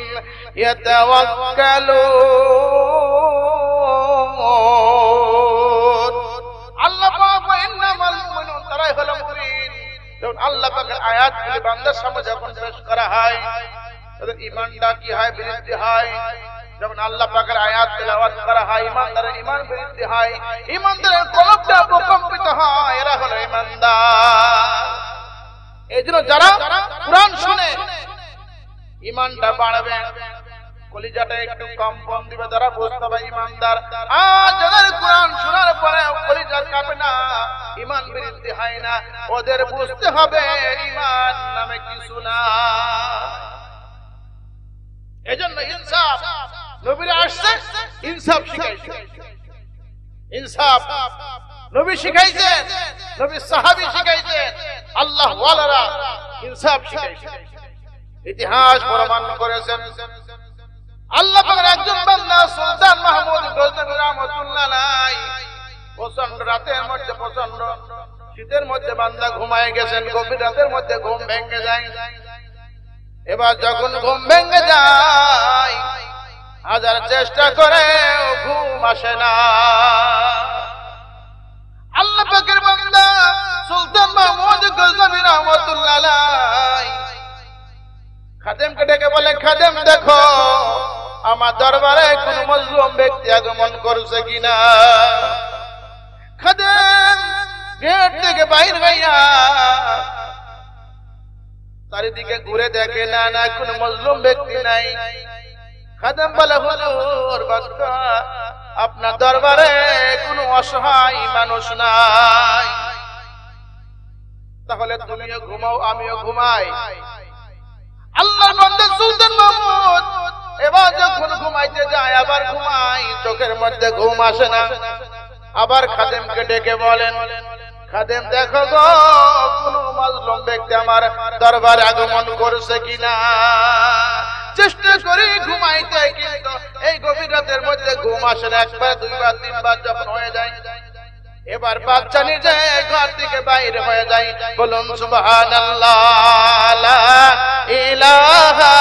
ইয়াতাওয়াক্কালুন। আল্লাহ পাক ইন্নামাল মুমিনুন তারাই হলো মুমিন। যখন আল্লাহ পাকের আয়াতগুলি বান্দার সামনে যখন পেশ করা হয় তাদের ঈমানটা কি হয়? বৃদ্ধি হয়। যখন আল্লাহ পাকের আয়াত তেলাওয়াত করা হয়, ঈমানদারের ঈমান বৃদ্ধি হয়, ঈমানদারের কলবটা প্রকম্পিত হয়, এরা হলো ঈমানদার। এইজন্য যারা কুরআন শুনে ঈমানটা বাড়বে, কলিজাটা একটু কম্পন দিবে, যারা বুঝতে হবে ঈমানদার। আর যাদের কুরআন শোনার পরে কলিজা কাঁপে না, ঈমান বৃদ্ধি হয় না, ওদের বুঝতে হবে ঈমান নামে কিছু না। এজন্য ইনসাফ, নবীর আসছে ইনসাফ শিখাইছে, ইনসাফ নবী শিখাইছেন, নবী সাহাবী শিখাইছেন, আল্লাহ ওয়ালারা ইনসাফ শিখাইছে। ইতিহাস প্রমাণ করেছেন আল্লাহ পাকের একজন বান্দা সুলতান মাহমুদ গজনবী রাহমাতুল্লাহ আলাইহি প্রচন্ড রাতের মধ্যে, প্রচন্ড শীতের মধ্যে বান্দা ঘুমায় গেছেন, গভীর রাতের মধ্যে ঘুম ভেঙে যায়। এবার যখন ঘুম ভেঙে যায়, হাজার চেষ্টা করে ঘুম আসে না। আল্লাহ পাকের বান্দা সুলতান মাহমুদ গজনবী রাহমাতুল্লাহ আলাইহি খাদেমকে ডেকে বলে, খাদেম দেখো আমার দরবারে কোন মজলুম ব্যক্তি আগমন করছে কিনা। খাদেম গেট থেকে বাইরে হইয়া চারিদিকে ঘুরে দেখে, না না কোন মজলুম ব্যক্তি নাই। খাদেম বলে, হুজুর বাদশা আপনার দরবারে কোন অসহায় মানুষ নাই, তাহলে তুমিও ঘুমাও আমিও ঘুমাই। আল্লাহর বান্দা সুলতান মাহমুদ এবার যখন ঘুমাইতে যায় আবার ঘুমাই, চোখের মধ্যে ঘুম আসে না। আবার খাদেমকে ডেকে বলেন, খাদেম দেখো গো কোন মাজলুম ব্যক্তি আমার দরবারে আগমন করছে কিনা। চেষ্টা করি ঘুমাইতে, কিন্তু এই গভীর রাতের মধ্যে ঘুম আসে না। একবার দুইবার তিনবার যখন হয়ে যায়, এবার বাচ্চা নিজে ঘর থেকে বাইরে হয়ে যায়। বলুন সুবহানাল্লাহ, লা ইলাহা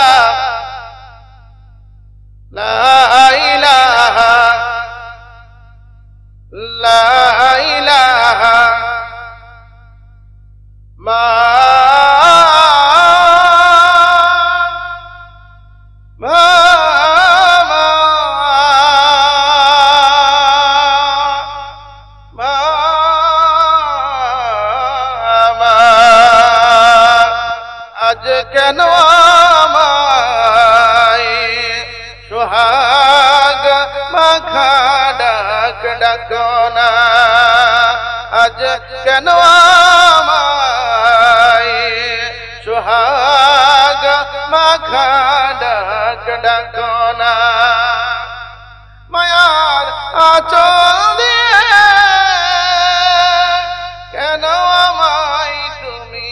লা ইলাহা লা ইলাহা মা কেন আমায় সোহাগ মাখা ডাক ডাকো না, আজ কেন আমায় সোহাগ মাখা ডাক ডাকো না। মায়ার আঁচল দিয়ে কেন আমায় তুমি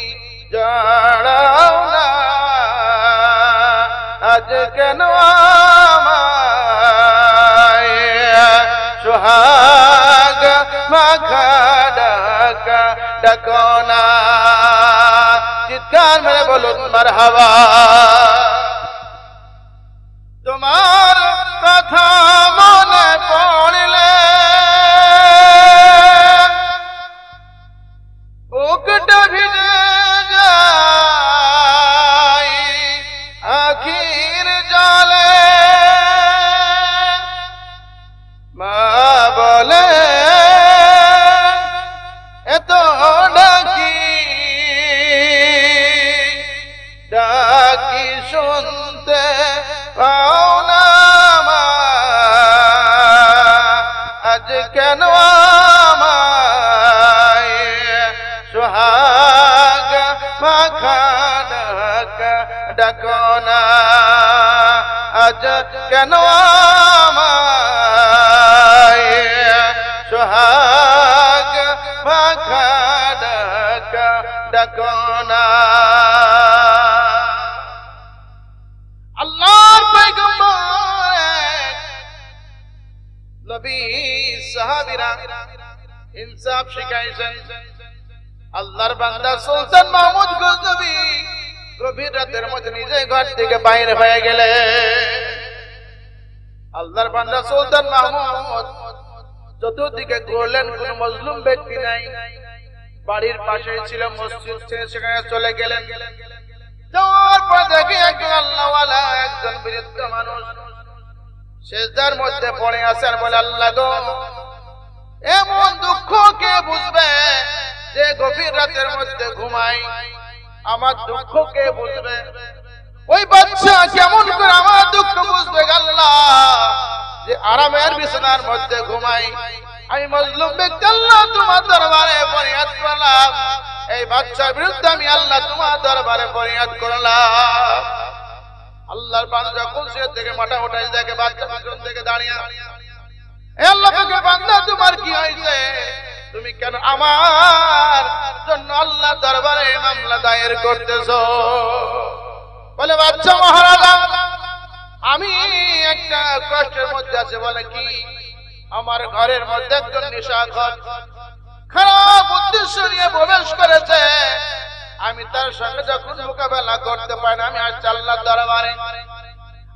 জড়াও না, আজ কেন আমায় সোহাগ মাখা ডাক ডাকো না। চিৎকার মেরে বলুন মারহাবা। তোমার কথা মনে পড়লে বুকটা ভিজে যায় আখির জলে। মা বলে এত ডাকি ডাকি শুনতে পাও না মা, আজ কেন আমায় সোহাগ মাখা ডাক ডাকো না, আজ কেন আমায় সোহাগ মাখা ডাক ডাকো না। আল্লাহর পয়গম্বর নবী সাহাবীরা ইনসাফ শিখাইছেন। আল্লাহর বান্দা সুলতান মাহমুদ গজনবী গভীর রাতের মধ্যে নিজে ঘর থেকে বাইরে হয়ে গেলে, আল্লাহর বান্দা সুলতান মাহমুদ চতুর্দিকে ঘুরলেন, কোন মজলুম ব্যক্তি নাই। বাড়ির পাশে ছিল মসজিদ, সেখানে চলে গেলেন। যাওয়ার পর দেখে একজন আল্লাহওয়ালা বৃদ্ধ মানুষ সিজদার মধ্যে পড়ে আছে আর বলে, আল্লাহ গো, এমন দুঃখ কে বুঝবে যে গভীর রাতের মধ্যে ঘুমাই? আমার দুঃখ কে বুঝবে? ওই বাচ্চা কেমন করে আমার দুঃখ বুঝবে আল্লাহ, যে আরামের বিছানার মধ্যে ঘুমাই? আমি মজলুম ব্যক্তি আল্লাহ তোমার দরবারে ফরিয়াদ করলাম, এই বাচ্চার বিরুদ্ধে আমি আল্লাহ তোমার দরবারে ফরিয়াদ করলাম। আল্লাহর বান্দা খুশি থেকে মাথা উঠাই দেখে বাচ্চা পিছন থেকে দাঁড়িয়ে, এ আল্লাহ পাকের বান্দা তোমার কি হয়েছে? তুমি কেন আমার জন্য আল্লাহ দরবারে মামলা দায়ের করতেছো? বলে, বাচ্চা মহারাজা, আমি একটা কষ্টের মধ্যে আছে। বলে, কি? আমার ঘরের মধ্যে একজন নেশাখোর খারাপ উদ্দেশ্য নিয়ে প্রবেশ করেছে। আমি তার সঙ্গে যখন মোকাবেলা করতে পারি না, আমি আসছি আল্লাহর দরবারে।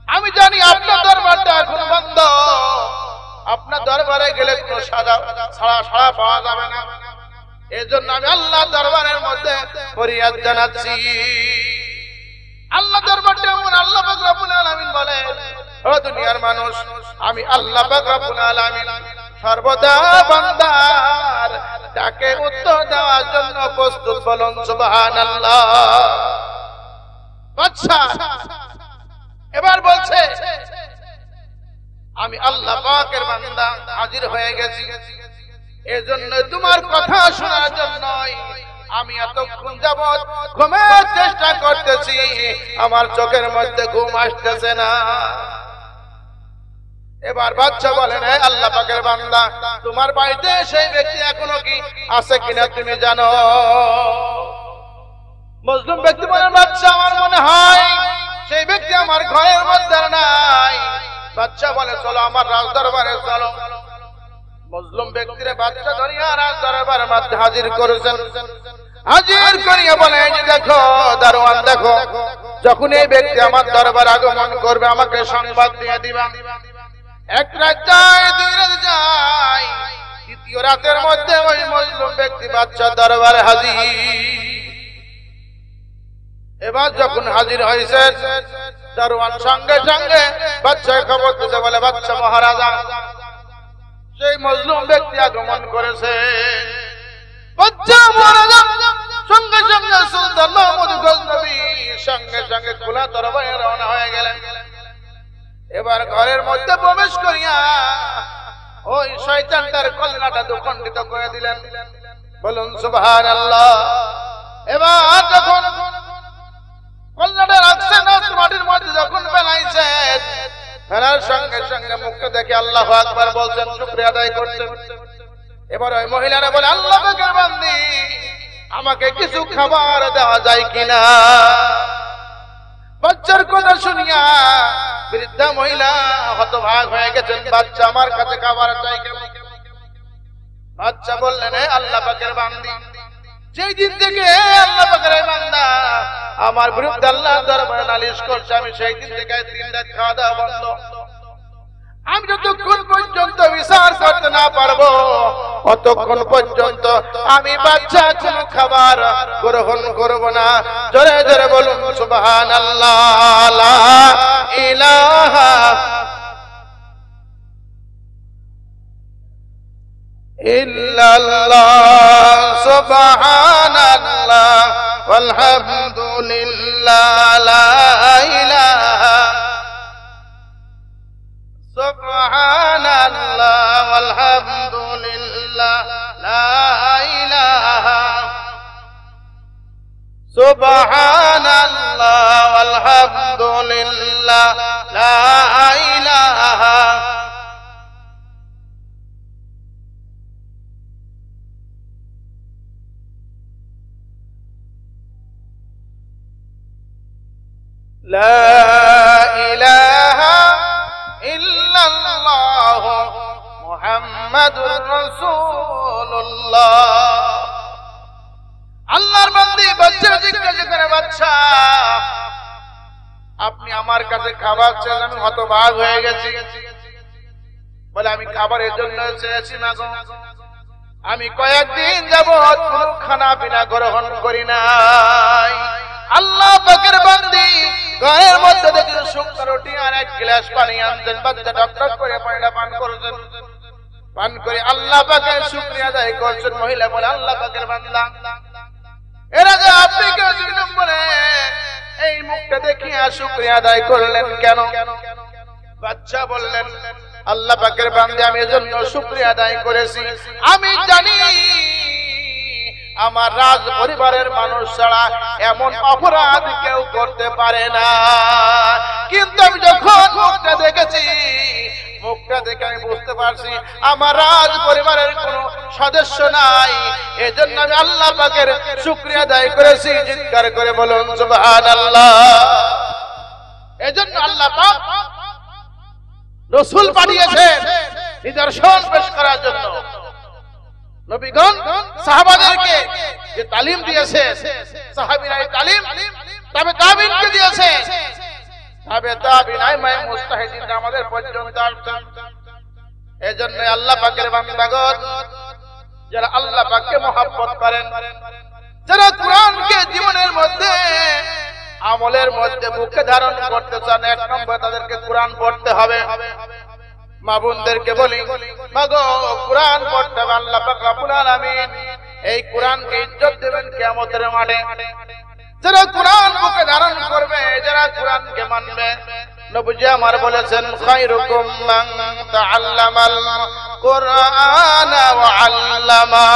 আমি জানি আপনার দরবারটা এখন বন্ধ, আপনার দরবারে গেলে কোনো সাড়া পাওয়া যাবে না। এজন্য আমি আল্লাহর দরবারের মধ্যে ফরিয়াদ জানাচ্ছি। আল্লাহ দরবারটা এমন, আল্লাহ পাক রব্বুল আলামিন বলে, ও দুনিয়ার মানুষ, আমি আল্লাহ পাক রব্বুল আলামিন সর্বদা বান্দার ডাকে উত্তর দেওয়ার জন্য প্রস্তুত। বলুন সুবহানাল্লাহ। আচ্ছা, এবার বলছে, আমি আল্লাহ পাকের বান্দা হাজির হয়ে গেছি, এজন্য তোমার কথা শোনার জন্যই আমি এতক্ষণ যাবৎ ঘুমের চেষ্টা করতেছি, আমার চোখের মধ্যে ঘুম আসতেছে না। এবার বাচ্চা বলেন, হে আল্লাহ পাকের বান্দা, তোমার বাড়িতে সেই ব্যক্তি এখনো কি আছে কিনা তুমি জানো? মজলুম ব্যক্তি বলেন, বাচ্চা, আমার মনে হয় সেই ব্যক্তি আমার ঘরের মধ্যে নাই। বাচ্চা বলে, চলো আমার রাজ দরবারে চলো। মজলুম ব্যক্তিরে বাচ্চা ধরিয়া রাজ দরবারের মধ্যে হাজির করেছেন। হাজির করিয়া বলে, এই যে দেখো দারোয়ান, দেখো, যখন এই ব্যক্তি আমার দরবার আগমন করবে আমাকে সংবাদ দিয়ে দিবা। এক রাত যায়, দুই রাত যায়, তৃতীয় রাতের মধ্যে ওই মজলুম ব্যক্তি বাচ্চা দরবারে হাজির। এবার যখন হাজির হয়েছে, দারোয়ান সঙ্গে সঙ্গে বাচ্চার খবর দিতে বলে, বাচ্চা মহারাজা, সেই মজলুম ব্যক্তি আগমন করেছে। বাচ্চা মহারাজা সঙ্গে সঙ্গে সুলতান মাহমুদ গজনবী সঙ্গে সঙ্গে খোলা দরবারে রওনা হয়ে গেলেন। এবার ঘরের মধ্যে প্রবেশ করিয়া ওই শয়তান তার কল্লাটা দুখণ্ডিত করে দিলেন। বলুন সুবহানাল্লাহ। এবার যখন কল্লাটা রাখছেন মাটির মধ্যে যখন ফেলাইছে, ফেলার সঙ্গে সঙ্গে মুখটা দেখে আল্লাহু আকবার বলছেন, শুকরিয়া আদায় করছেন। এবার ওই মহিলারা বলে, আল্লাহ পাকের বান্দি, আমাকে কিছু খাবার দেওয়া যায় কিনা? বাচ্চার কথা শুনিয়া বৃদ্ধা মহিলা হতভাগ হয়ে গেছেন। বাচ্চা, আমার কাছে খাবার চাই কেন? বাচ্চা বললেন, হে আল্লাহ পাকের বান্দি, যেই দিন থেকে আল্লাহ পাকের বান্দা আমার বিরুদ্ধে আল্লাহর দরবারে নালিশ করছে, আমি সেই দিন থেকে 3 রাত খাওয়া দাওয়া বন্ধ। আমি যতক্ষণ পর্যন্ত বিচার করতে না পারবো ততক্ষণ পর্যন্ত আমি বাচ্চা কোনো খাবার গ্রহণ করব না। জোরে জোরে বলুন সুবহানাল্লাহ। লা ইলাহা ইল্লাল্লাহ, সুবহানাল্লাহ, ওয়ালহামদুলিল্লাহ, লা ইলাহা সুবহানাল্লাহ, ওয়ালহামদুলিল্লাহ, লা ইলাহা সুবহানাল্লাহ, ওয়ালহামদুলিল্লাহ, লা ইলাহা লা ইলাহা ইল্লাল্লাহ মুহাম্মাদুর রাসূলুল্লাহ। আল্লাহর বান্দী বাচ্চা জিজ্ঞাসা করে, বাচ্চা, আপনি আমার কাছে খাবার চান? আমি হতবাক হয়ে গেছি। বলে, আমি খাবারের জন্য চেয়েছি না গো, আমি কয়েকদিন যাবৎ কোনো খানা পিনা গ্রহণ করি নাই। আল্লাহ পাকের বান্দী ঘরের মধ্যে দেখি শুকনো রুটি আর এক গ্লাস পানি আনতেন, বাচ্চা টকটক করে পানিটা পান করছেন। পান করে আল্লাহ পাকের শুকরিয়া আদায় করছেন। মহিলা বলে, আল্লাহ পাকের বান্দা, এরা যে আপনি কেউ বলে এই মুখটা দেখিয়া শুকরিয়া আদায় করলেন কেন? বাচ্চা বললেন, আল্লাহ পাকের বান্দা, আমি এজন্য শুকরিয়া আদায় করেছি, আমি জানি আমার রাজ পরিবারের মানুষ ছাড়া এমন অপরাধ কেউ করতে পারে না। কিন্তু আমি যখন মুখটা দেখেছি, মুখটা দেখে আমি বুঝতে পারছি আমার রাজ পরিবারের কোনো সদস্য নাই, এজন্য আমি আল্লাহ পাকের শুকরিয়া আদায় করেছি। চিৎকার করে বলুন সুবহানাল্লাহ। এজন্য আল্লাহ পাক রাসূল পাঠিয়েছেন নিদর্শন পেশ করার জন্য। নবীগণ সাহাবাদেরকে যে তালিম দিয়েছে, সাহাবীরা এই তালিম তবে তাবিনকে দিয়েছে, তবে তাবিন আইমায়ে মুস্তাহিদিন আমাদের পর্যন্ত আসছেন। এজন্য আল্লাহ পাকের বান্দাগণ যারা আল্লাহ পাককে মহব্বত করেন, যারা কোরআনকে জীবনের মধ্যে আমলের মধ্যে বুকে ধারণ করতে চান, এক নম্বর তাদেরকে কোরআন পড়তে হবে। মা বোনদেরকে বলি, মাগো কোরআন পড়তে হবে। আল্লাহ পাক রব্বুল আলামিন এই কোরআনকে ইজ্জত দেবেন কিয়ামতের মাঠে। যারা কোরআন বুকে ধারণ করবে, যারা কোরআনকে মানবে, নবীজি আমার বলেছেন, খায়রুকুম মান তাআল্লামাল কুরআনা ওয়া আল্লামা।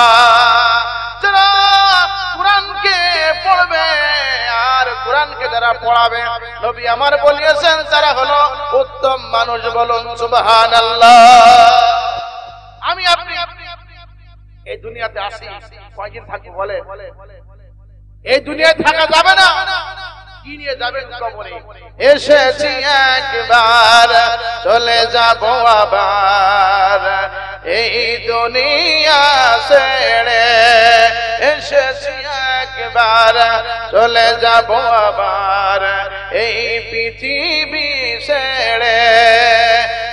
যারা কোরআনকে পড়বে আর কোরআনকে যারা পড়াবে, নবী আমার বলেছেন তারা হলো উত্তম মানুষ। বলুন সুবহানাল্লাহ। আমি আপনি এই দুনিয়াতে আসি, কয়দিন থাকবো বলে? এই দুনিয়ায় থাকা যাবে না। কি নিয়ে যাবেন কবরে? এসেছি একবার, চলে যাব আবার, এই দুনিয়া ছেড়ে। এসেছি একবার, চলে যাব আবার, এই পৃথিবী ছেড়ে।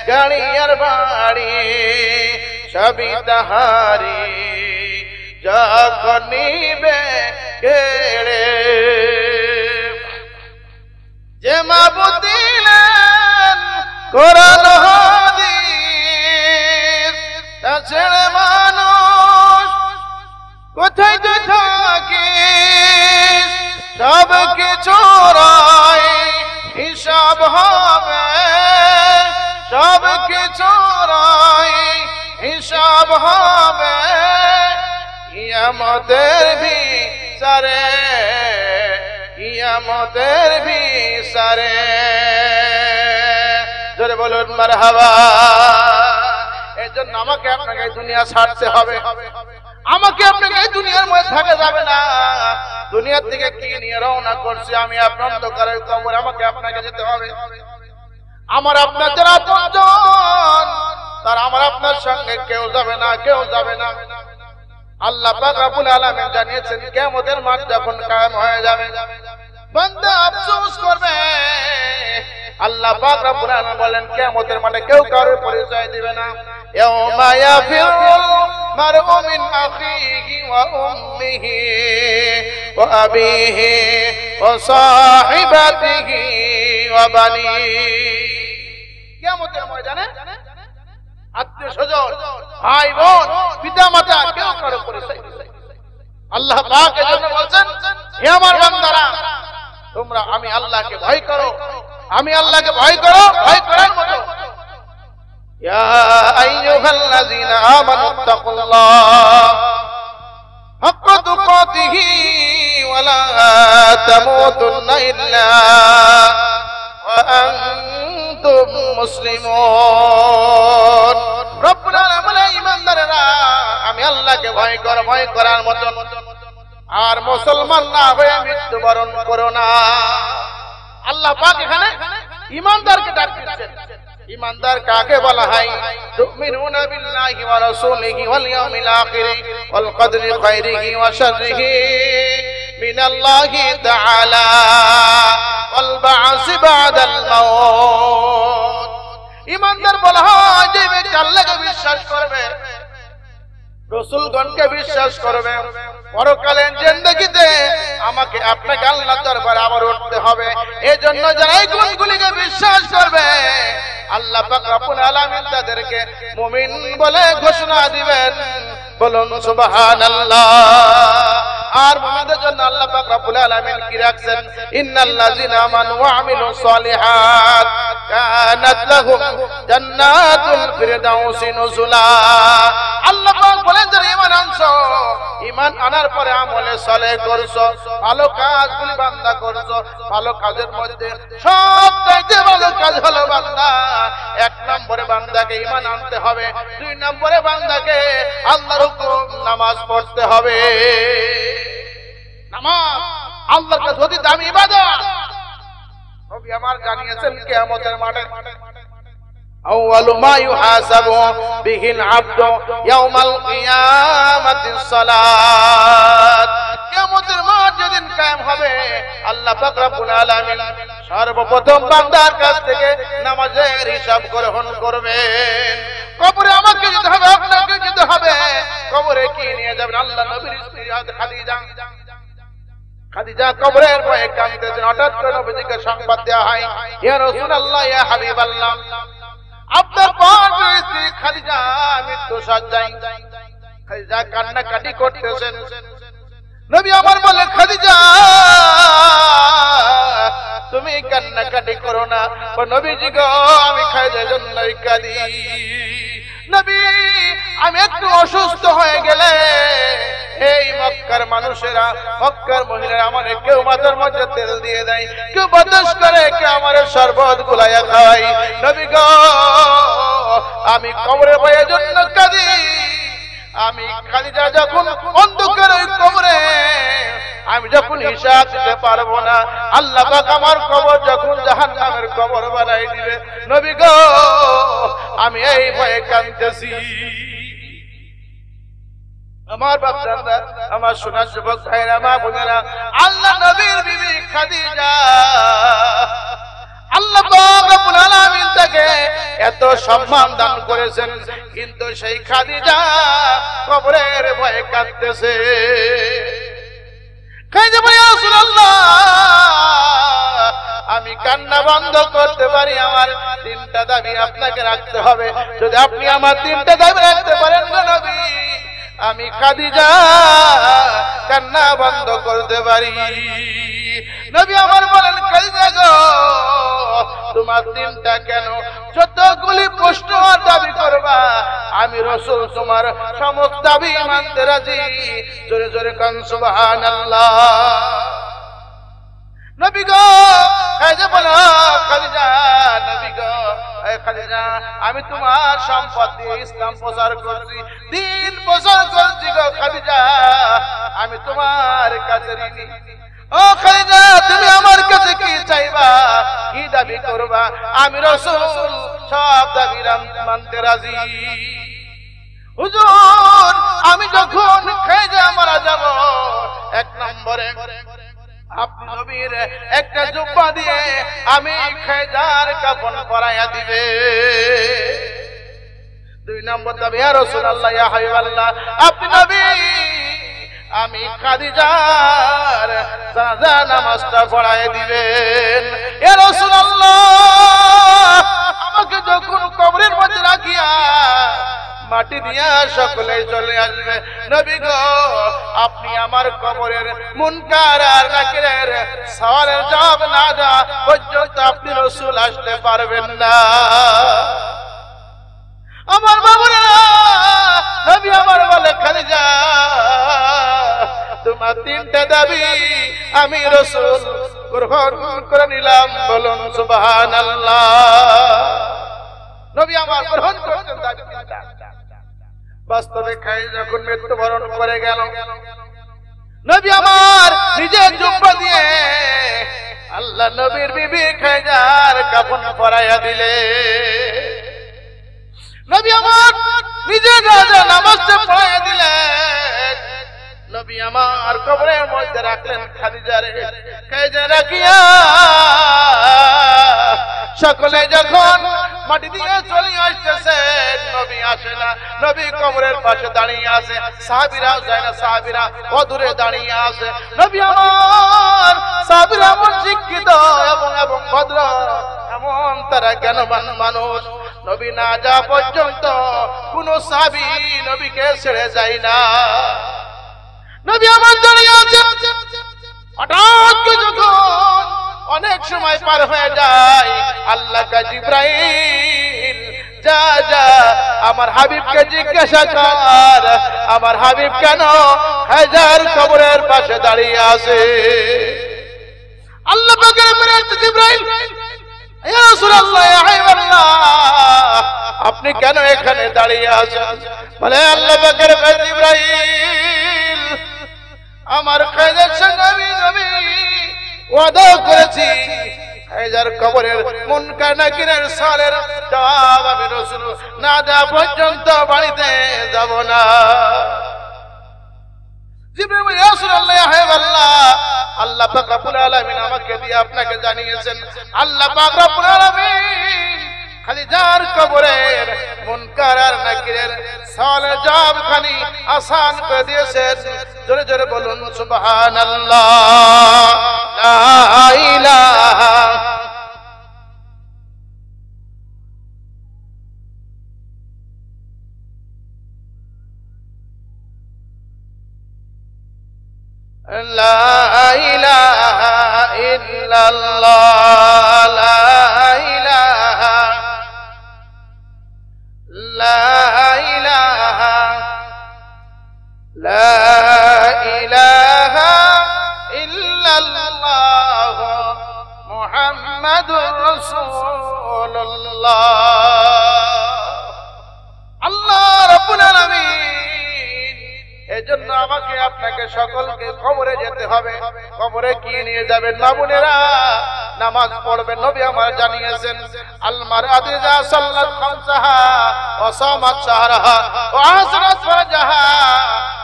গাড়ি আর বাড়ি সবই তাহারি, যখন নিবে কেড়ে। যে মাবুদ দিলেন কোরআন হাদিস, তা ছেড়ে মানুষ কোথায় তুই থাকিস? সব কিছুর হিসাব হবে, সব কিছুর হিসাব হবে কিয়ামতের বিচারে, কিয়ামতের বিচারে। জোরে বলুন মারহাবা। এজন্য আমাকে আপনাকে এই দুনিয়া ছাড়তে হবে, আমাকে আপনাকে এই দুনিয়ার মধ্যে থাকা যাবে না। দুনিয়ার থেকে কি নিয়ে রওনা করছি আমি? আপনার অন্ধকারের কবর, আমাকে আপনাকে যেতে হবে। আমার আপনার যারা আপনজন, তারা আমার আপনার সঙ্গে কেউ যাবে না, কেউ যাবে না। আল্লাহ পাক রব্বুল আলামিন জানিয়েছেন, কিয়ামতের মাঠ যখন কায়েম হয়ে যাবে, বান্দা আফসোস করবে। আল্লাহ পাক রব্বুল আলামিন বলেন, কিয়ামতের মাঠে কেউ কারোর পরিচয় দিবে না। ইয়াউমা ইয়াফিরুল মারউ মিন আখিহি ওয়া উম্মিহি ওয়া আবিহি ওয়া সাহিবাতিহি ওয়া বানিহি। কিয়ামতের ময়দানে আত্মীয় স্বজন, ভাই বোন, পিতা মাতা কেউ কারো পরিচয় দিবে না। আল্লাহ পাক এজন্য বলেন, হে আমার বান্দারা, তোমরা আমি আল্লাহকে ভয় করো, আমি আল্লাহকে ভয় করো, ভয় করার মতো। ইয়া আইয়ুহাল্লাযীনা আমানুত্তাকুল্লাহ হাক্কা তুকাতিহি ওয়া লা তামুতুন্না ইল্লা ওয়া আনতুম মুসলিমুন। রব্বুল আলামিন বলে, ঈমানদারেরা, আমি আল্লাহকে ভয় করো, ভয় করার মতো, আর মুসলমান না হয়ে মৃত্যুবরণ করো না। আল্লাহ পাক এখানে ঈমানদারকে ডাক দিচ্ছেন। ঈমানদার কাকে বলা হয়? তুমিনুনা বিল্লাহি ওয়া রাসূলিহি ওয়াল ইয়াউমিল আখির ওয়াল কদরি খায়রিহি ওয়া শাররিহি মিনাল্লাহি তাআলা ওয়াল বা'স বা'দাল মাউত। ঈমানদার বলা হয় যে ব্যক্তি আল্লাহকে বিশ্বাস করবে, রাসূলগণকে বিশ্বাস করবে, পরকালীন জিন্দেগিতে আমাকে আপনাকে আল্লাহর দরবারে আবার উঠতে হবে। এজন্য যারা এই গুণগুলিকে বিশ্বাস করবে আল্লাহ পাক রব্বুল আলামিন তাদেরকে মুমিন বলে ঘোষণা দিবেন। বলুন সুবহানাল্লাহ। আর মুমিনদের জন্য আল্লাহ পাক রব্বুল আলামিন কি রাখছেন? ইন্নাল্লাযিনা আমানু ওয়া আমিলুস সালিহাত কানাত লাহুম জান্নাতুল ফিরদাউসি নুজুলা। আল্লাহ পাক বলেন যারা ঈমান আনছো, ঈমান আনার পরে আমলে সালেহ করছো, ভালো কাজগুলি বান্দা করছো, ভালো কাজের মধ্যে সবচাইতে ভালো কাজ হলো বান্দা এক নম্বরে বান্দাকে ঈমান আনতে হবে, দুই নম্বরে বান্দাকে আল্লাহর হুকুম নামাজ পড়তে হবে। নামাজ আল্লাহর কাছে অতি দামি ইবাদত। নবী আমার জানিয়েছেন কিয়ামতের মাঠে আউয়ালু মা ইউহাসাবু বিহিল আবদু ইয়াউমাল কিয়ামাতিস সালাত। কিয়ামতের মাঠ যেদিন কায়েম হবে আল্লাহ পাক রব্বুল আলামিন সর্বপ্রথম বান্দার কাছ থেকে নামাজের হিসাব গ্রহণ করবেন। কবরে আমাকে যেতে হবে, আপনাকে যেতে হবে। কবরে কি নিয়ে যাবেন? আল্লাহ নবীর স্ত্রী খাদিজা কবরের ভয়ে কাঁদতেছেন। হঠাৎ করে নবীজিকে সংবাদ দেওয়া হয়, ইয়া রাসূলুল্লাহ, ইয়া হাবিবাল্লাহ, আপনার পাঁচ স্ত্রী খাদিজা মৃত্যু শয্যায়। খাদিজা কান্নাকাটি করতেছেন। নবী আমার বলে, খাদিজা তুমি কান্নাকাটি করো না। নবীজি গো, আমি খাদিজার জন্যই কাঁদি। নবী, আমি একটু অসুস্থ হয়ে গেলে এই মক্কার মানুষেরা, মক্কার মহিলারা আমার কেউ মাথার মধ্যে তেল দিয়ে দেয়, কেউ বাতাস করে, কেউ আমার শরবত গুলাইয়া খাওয়াই। নবী গো, আমি কবরে ভয়ের জন্য কাঁদি। আমি খাদিজা যখন অন্ধকার ওই কবরে, আমি যখন হিসাব দিতে পারবো না, আল্লাহ পাক আমার কবর যখন জাহান্নামের কবর বানাই দিবে, নবী গো আমি এই ভয়ে কাঁদতেছি। আমার বাপদাদা, আমার সোনার যুবক ভাইরা, মা বোনেরা, আল্লাহ নবীর বিবি খাদিজা, আল্লাহ পাক রব্বুল আলামিন তাকে এত সম্মান দান করেছেন, কিন্তু সেই খাদিজা কবরের ভয়ে কাঁদতেছে। খাদিজা বলে, ইয়া রাসূলুল্লাহ, আমি কান্না বন্ধ করতে পারি, আমার তিনটা দাবি আপনাকে রাখতে হবে। যদি আপনি আমার তিনটা দাবি রাখতে পারেন গো নবী, আমি খাদিজা কান্না বন্ধ করতে পারি। নবী আমার বলেন, খাদিজা গো, তোমার তিনটা কেন? যতগুলি প্রশ্ন আর দাবি করবা, আমি রাসূল তোমার সমস্ত দাবি মানতে রাজি। জোরে জোরে কান সুবহানাল্লাহ। নবী গো, খাদিজা বলো, খাদিজা, নবী গো, খাদিজা, আমি তোমার সম্পদ দিয়ে ইসলাম প্রচার করছি, দিন প্রচার করছি গো খাদিজা, আমি তোমার কাছে ঋণী। ও খাদিজা, তুমি আমার কাছে কি চাইবা, কি দাবি করবা? আমি রাসূল সব দাবি মানতে রাজি। হুজুর, আমি যখন খাদিজা মারা যাব, এক নম্বরে আপনি নবীর একটা জুব্বা দিয়ে আমি খাদিজার কাফন পরাইয়া দিবে। দুই নম্বর দাবি, ইয়া রাসূলুল্লাহ, ইয়া হাবিবাল্লাহ, আপনি নবী আমি খাদিজার জানাজা নামাজটা পড়াইয়া দিবেন। ইয়া রাসূলুল্লাহ, আমাকে যখন কবরের মধ্যে রাখিয়া মাটি দিয়া সকলেই চলে আসবে, নবী গো আপনি আমার কবরের মুনকার আর নাকিরের সওয়ালের জবাব না দেওয়া পর্যন্ত আপনি রাসূল আসতে পারবেন না। আমার বাবুরা, নবী আমার বলে, খাদিজা তোমার তিনটা দাবি আমি রাসূল গ্রহণ করে নিলাম। বলুন সুবহানাল্লাহ। নবী আমার গ্রহণ করেছেন দাবি তিনটা। বাস্তবে খাদিজা যখন মৃত্যুবরণ করে গেল, নবী আমার নিজের জুব্বা দিয়ে আল্লাহ নবীর বিবি খাদিজার কাফন পরাইয়া দিলে। নবী আমার নিজের রাজা নামাজটা পড়াইয়া দিলেন। নবী আমার কবরের মধ্যে রাখলেন খাদিজারে। খাদিজা রাখিয়া সকলে যখন মাটি দিয়ে চলে আসতেছে, নবী আসে না। নবী কবরের পাশে দাঁড়িয়ে আছে, সাহাবীরাও যায় না, সাহাবীরা অদূরে দাঁড়িয়ে আছে। নবী আমার সাহাবীরা এমন শিক্ষিত এবং ভদ্র, এমন তারা জ্ঞানবান মানুষ, নবী না যাওয়া পর্যন্ত কোন সাহাবী নবীকে ছেড়ে যায় না। নবী আমার দাঁড়িয়ে আছে, হঠাৎ যখন অনেক সময় পার হয়ে যায়, আল্লাহ কা জিবরাইল যা যা আমার হাবিবকে জিজ্ঞাসা কর, আমার হাবিব কেন হাজার কবরের পাশে দাঁড়িয়ে আছে। আল্লাহ পাকের ফেরেশতা জিবরাইল, ইয়া রাসূলুল্লাহ, ইয়া হাবিবাল্লাহ, আপনি কেন এখানে দাঁড়িয়ে আছেন? বলে আল্লাহ পাকের ফেরেশতা জিবরাইল, আমার কাজের সঙ্গে আমি নবী ওয়াদা করেছি, হাজার কবরের মুনকার নাকিরের সওয়ালের জবাব আমি রাসূল না দেওয়া পর্যন্ত বাড়িতে যাব না। জিবরাইল, ইয়া রাসূলুল্লাহ, ইয়া হাবিবাল্লাহ, আল্লাহ পাক রব্বুল আলামিন আমাকে দিয়ে আপনাকে জানিয়েছেন, আল্লাহ পাক রব্বুল আলামিন খালি যার কবরের মুনকার আর নাকিরের সওয়ালের জবাব খালি আসান করে দিয়েছেন। জোরে জোরে বলুন সুবহানাল্লাহ, লা ইলাহা লা ইলাহা ইল্লাল্লাহ, লা ইলাহা লা ইলাহা লা ইলাহা ইল্লাল্লাহ মুহাম্মাদুর রাসূলুল্লাহ। আল্লাহ রাব্বুল আলামিন এজন্য আমাকে আপনাকে সকলকে কবরে যেতে হবে। কবরে কি নিয়ে যাবেন মা বোনেরা? নামাজ পড়বেন। নবী আমার জানিয়েছেন, আল মারআতু ইযা সাল্লাত খামসাহা ওয়া সামাত শাহরাহা ওয়া আহসানাত ফারজাহা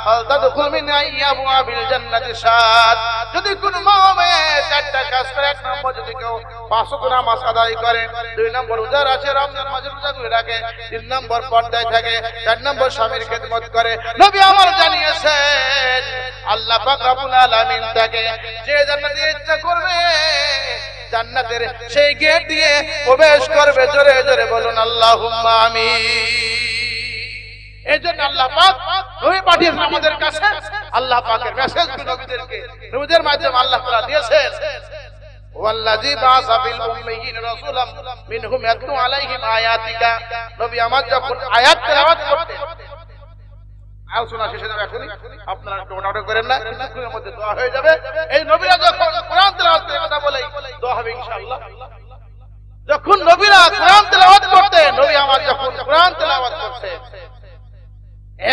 ফালতাদখুল মিন আবওয়াবিল জান্নাতি শাদ। যদি কোন মুমিন চারটা কাজ করে, এক নম্বর যদি কেউ 5 ওয়াক্ত নামাজ আদায় করে, 2 নম্বর রোজা রাখে, রমজান মাসে রোজা করে রাখে, 3 নম্বর পর্দায় থাকে, 4 নম্বর স্বামীর খেদমত করে, নবী আমার জানিয়েছেন আল্লাহ পাক রব্বুল আলামিন তাকে যে জান্নাতে ইচ্ছা করবে জান্নাতের সেই গেট দিয়ে প্রবেশ করবে। জোরে জোরে বলুন আল্লাহুম্মা আমিন। এজন্য আল্লাহ পাক নবী পাঠিয়েছেন আমাদের কাছে। আল্লাহ পাকের মেসেজ নবীদেরকে, নবীদের মাধ্যমে আল্লাহ তাআলা দিয়েছেন, ওয়াল্লাযী বাআসা ফিল উম্মিয়িন রাসূলাম মিনহুম ইয়াতলু আলাইহিম আয়াতিকা। নবী আমার যখন আয়াত তেলাওয়াত করতেন, আলোচনা শেষে যাবে এখনই, আপনারা টোনাটো করেন না, কিছুক্ষণের মধ্যে দোয়া হয়ে যাবে। এই নবীরা যখন কোরআন তেলাওয়াতের কথা বলে দোয়া হবে ইনশাআল্লাহ। যখন নবীরা কোরআন তেলাওয়াত করতেন, নবী আমার যখন কোরআন তেলাওয়াত করতেন,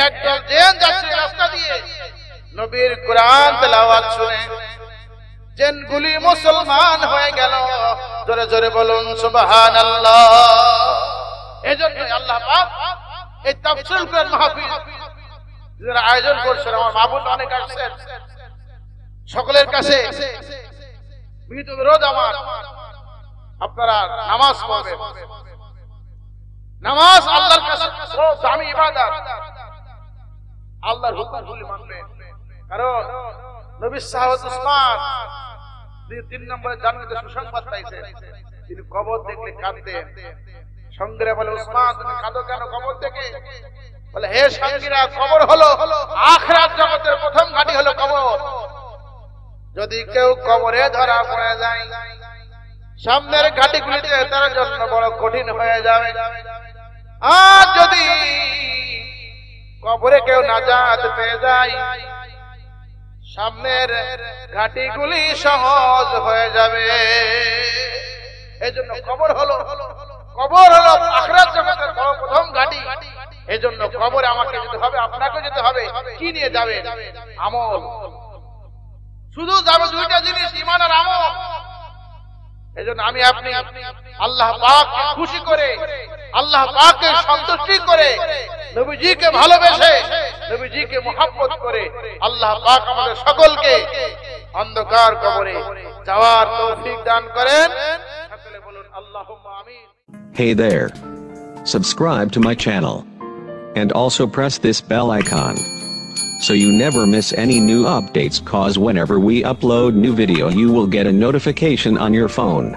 একদল জিন যাচ্ছে রাস্তা দিয়ে, নবীর কোরআন তেলাওয়াত শুনে জিনগুলি মুসলমান হয়ে গেল। জোরে জোরে বলুন সুবহানাল্লাহ। এজন্য আল্লাহ পাক এই তাফসীর কোরআন মাহফিল যারা আয়োজন করছেন, আমার মাহবুব অনেক আসছেন, সকলের কাছে বিনীত অনুরোধ আমার, আপনারা নামাজ পড়বেন। নামাজ আল্লাহর কাছে খুব দামি ইবাদত, আল্লাহর হুকুমগুলি মানবেন। কারণ নবী সাহাবত উসমান 3 নম্বরে জান্নাতে সুসংবাদ পাইছেন, তিনি কবর দেখলে কাঁদতেন। সঙ্গীরা বলে, উসমান তুমি কাঁদো কেন কবর দেখে? বলে, হে সঙ্গীরা, কবর হলো আখিরাত জগতের প্রথম ঘাঁটি, হলো কবর। যদি কেউ কবরে ধরা পড়ে যায়, সামনের ঘাঁটিগুলিতে তার জন্য বড় কঠিন হয়ে যাবে। আর যদি কবরে কেউ নাজাত পেয়ে যায়, সামনের ঘাঁটিগুলি সহজ হয়ে যাবে। এজন্য কবর হলো আখিরাত জগতের বড় প্রথম ঘাঁটি। এজন্য কবরে আমাকে যেতে হবে, আপনাকেও যেতে হবে। কি নিয়ে যাবে? আমল। শুধু যাবে 2টা জিনিস, ঈমান আর আমল। এজন্য আমি আপনি আল্লাহ পাককে খুশি করে, আল্লাহ পাককে সন্তুষ্টি করে, নবীজিকে ভালোবেসে, নবীজিকে মুহাব্বত করে আল্লাহ পাক আমাদের সকলকে অন্ধকার কবরে যাওয়ার তৌফিক দান করেন। সকলে বলুন আল্লাহুম্মা আমিন। Hey there. Subscribe to my channel. And also press this bell icon, so you never miss any new updates, cause whenever we upload new video you will get a notification on your phone.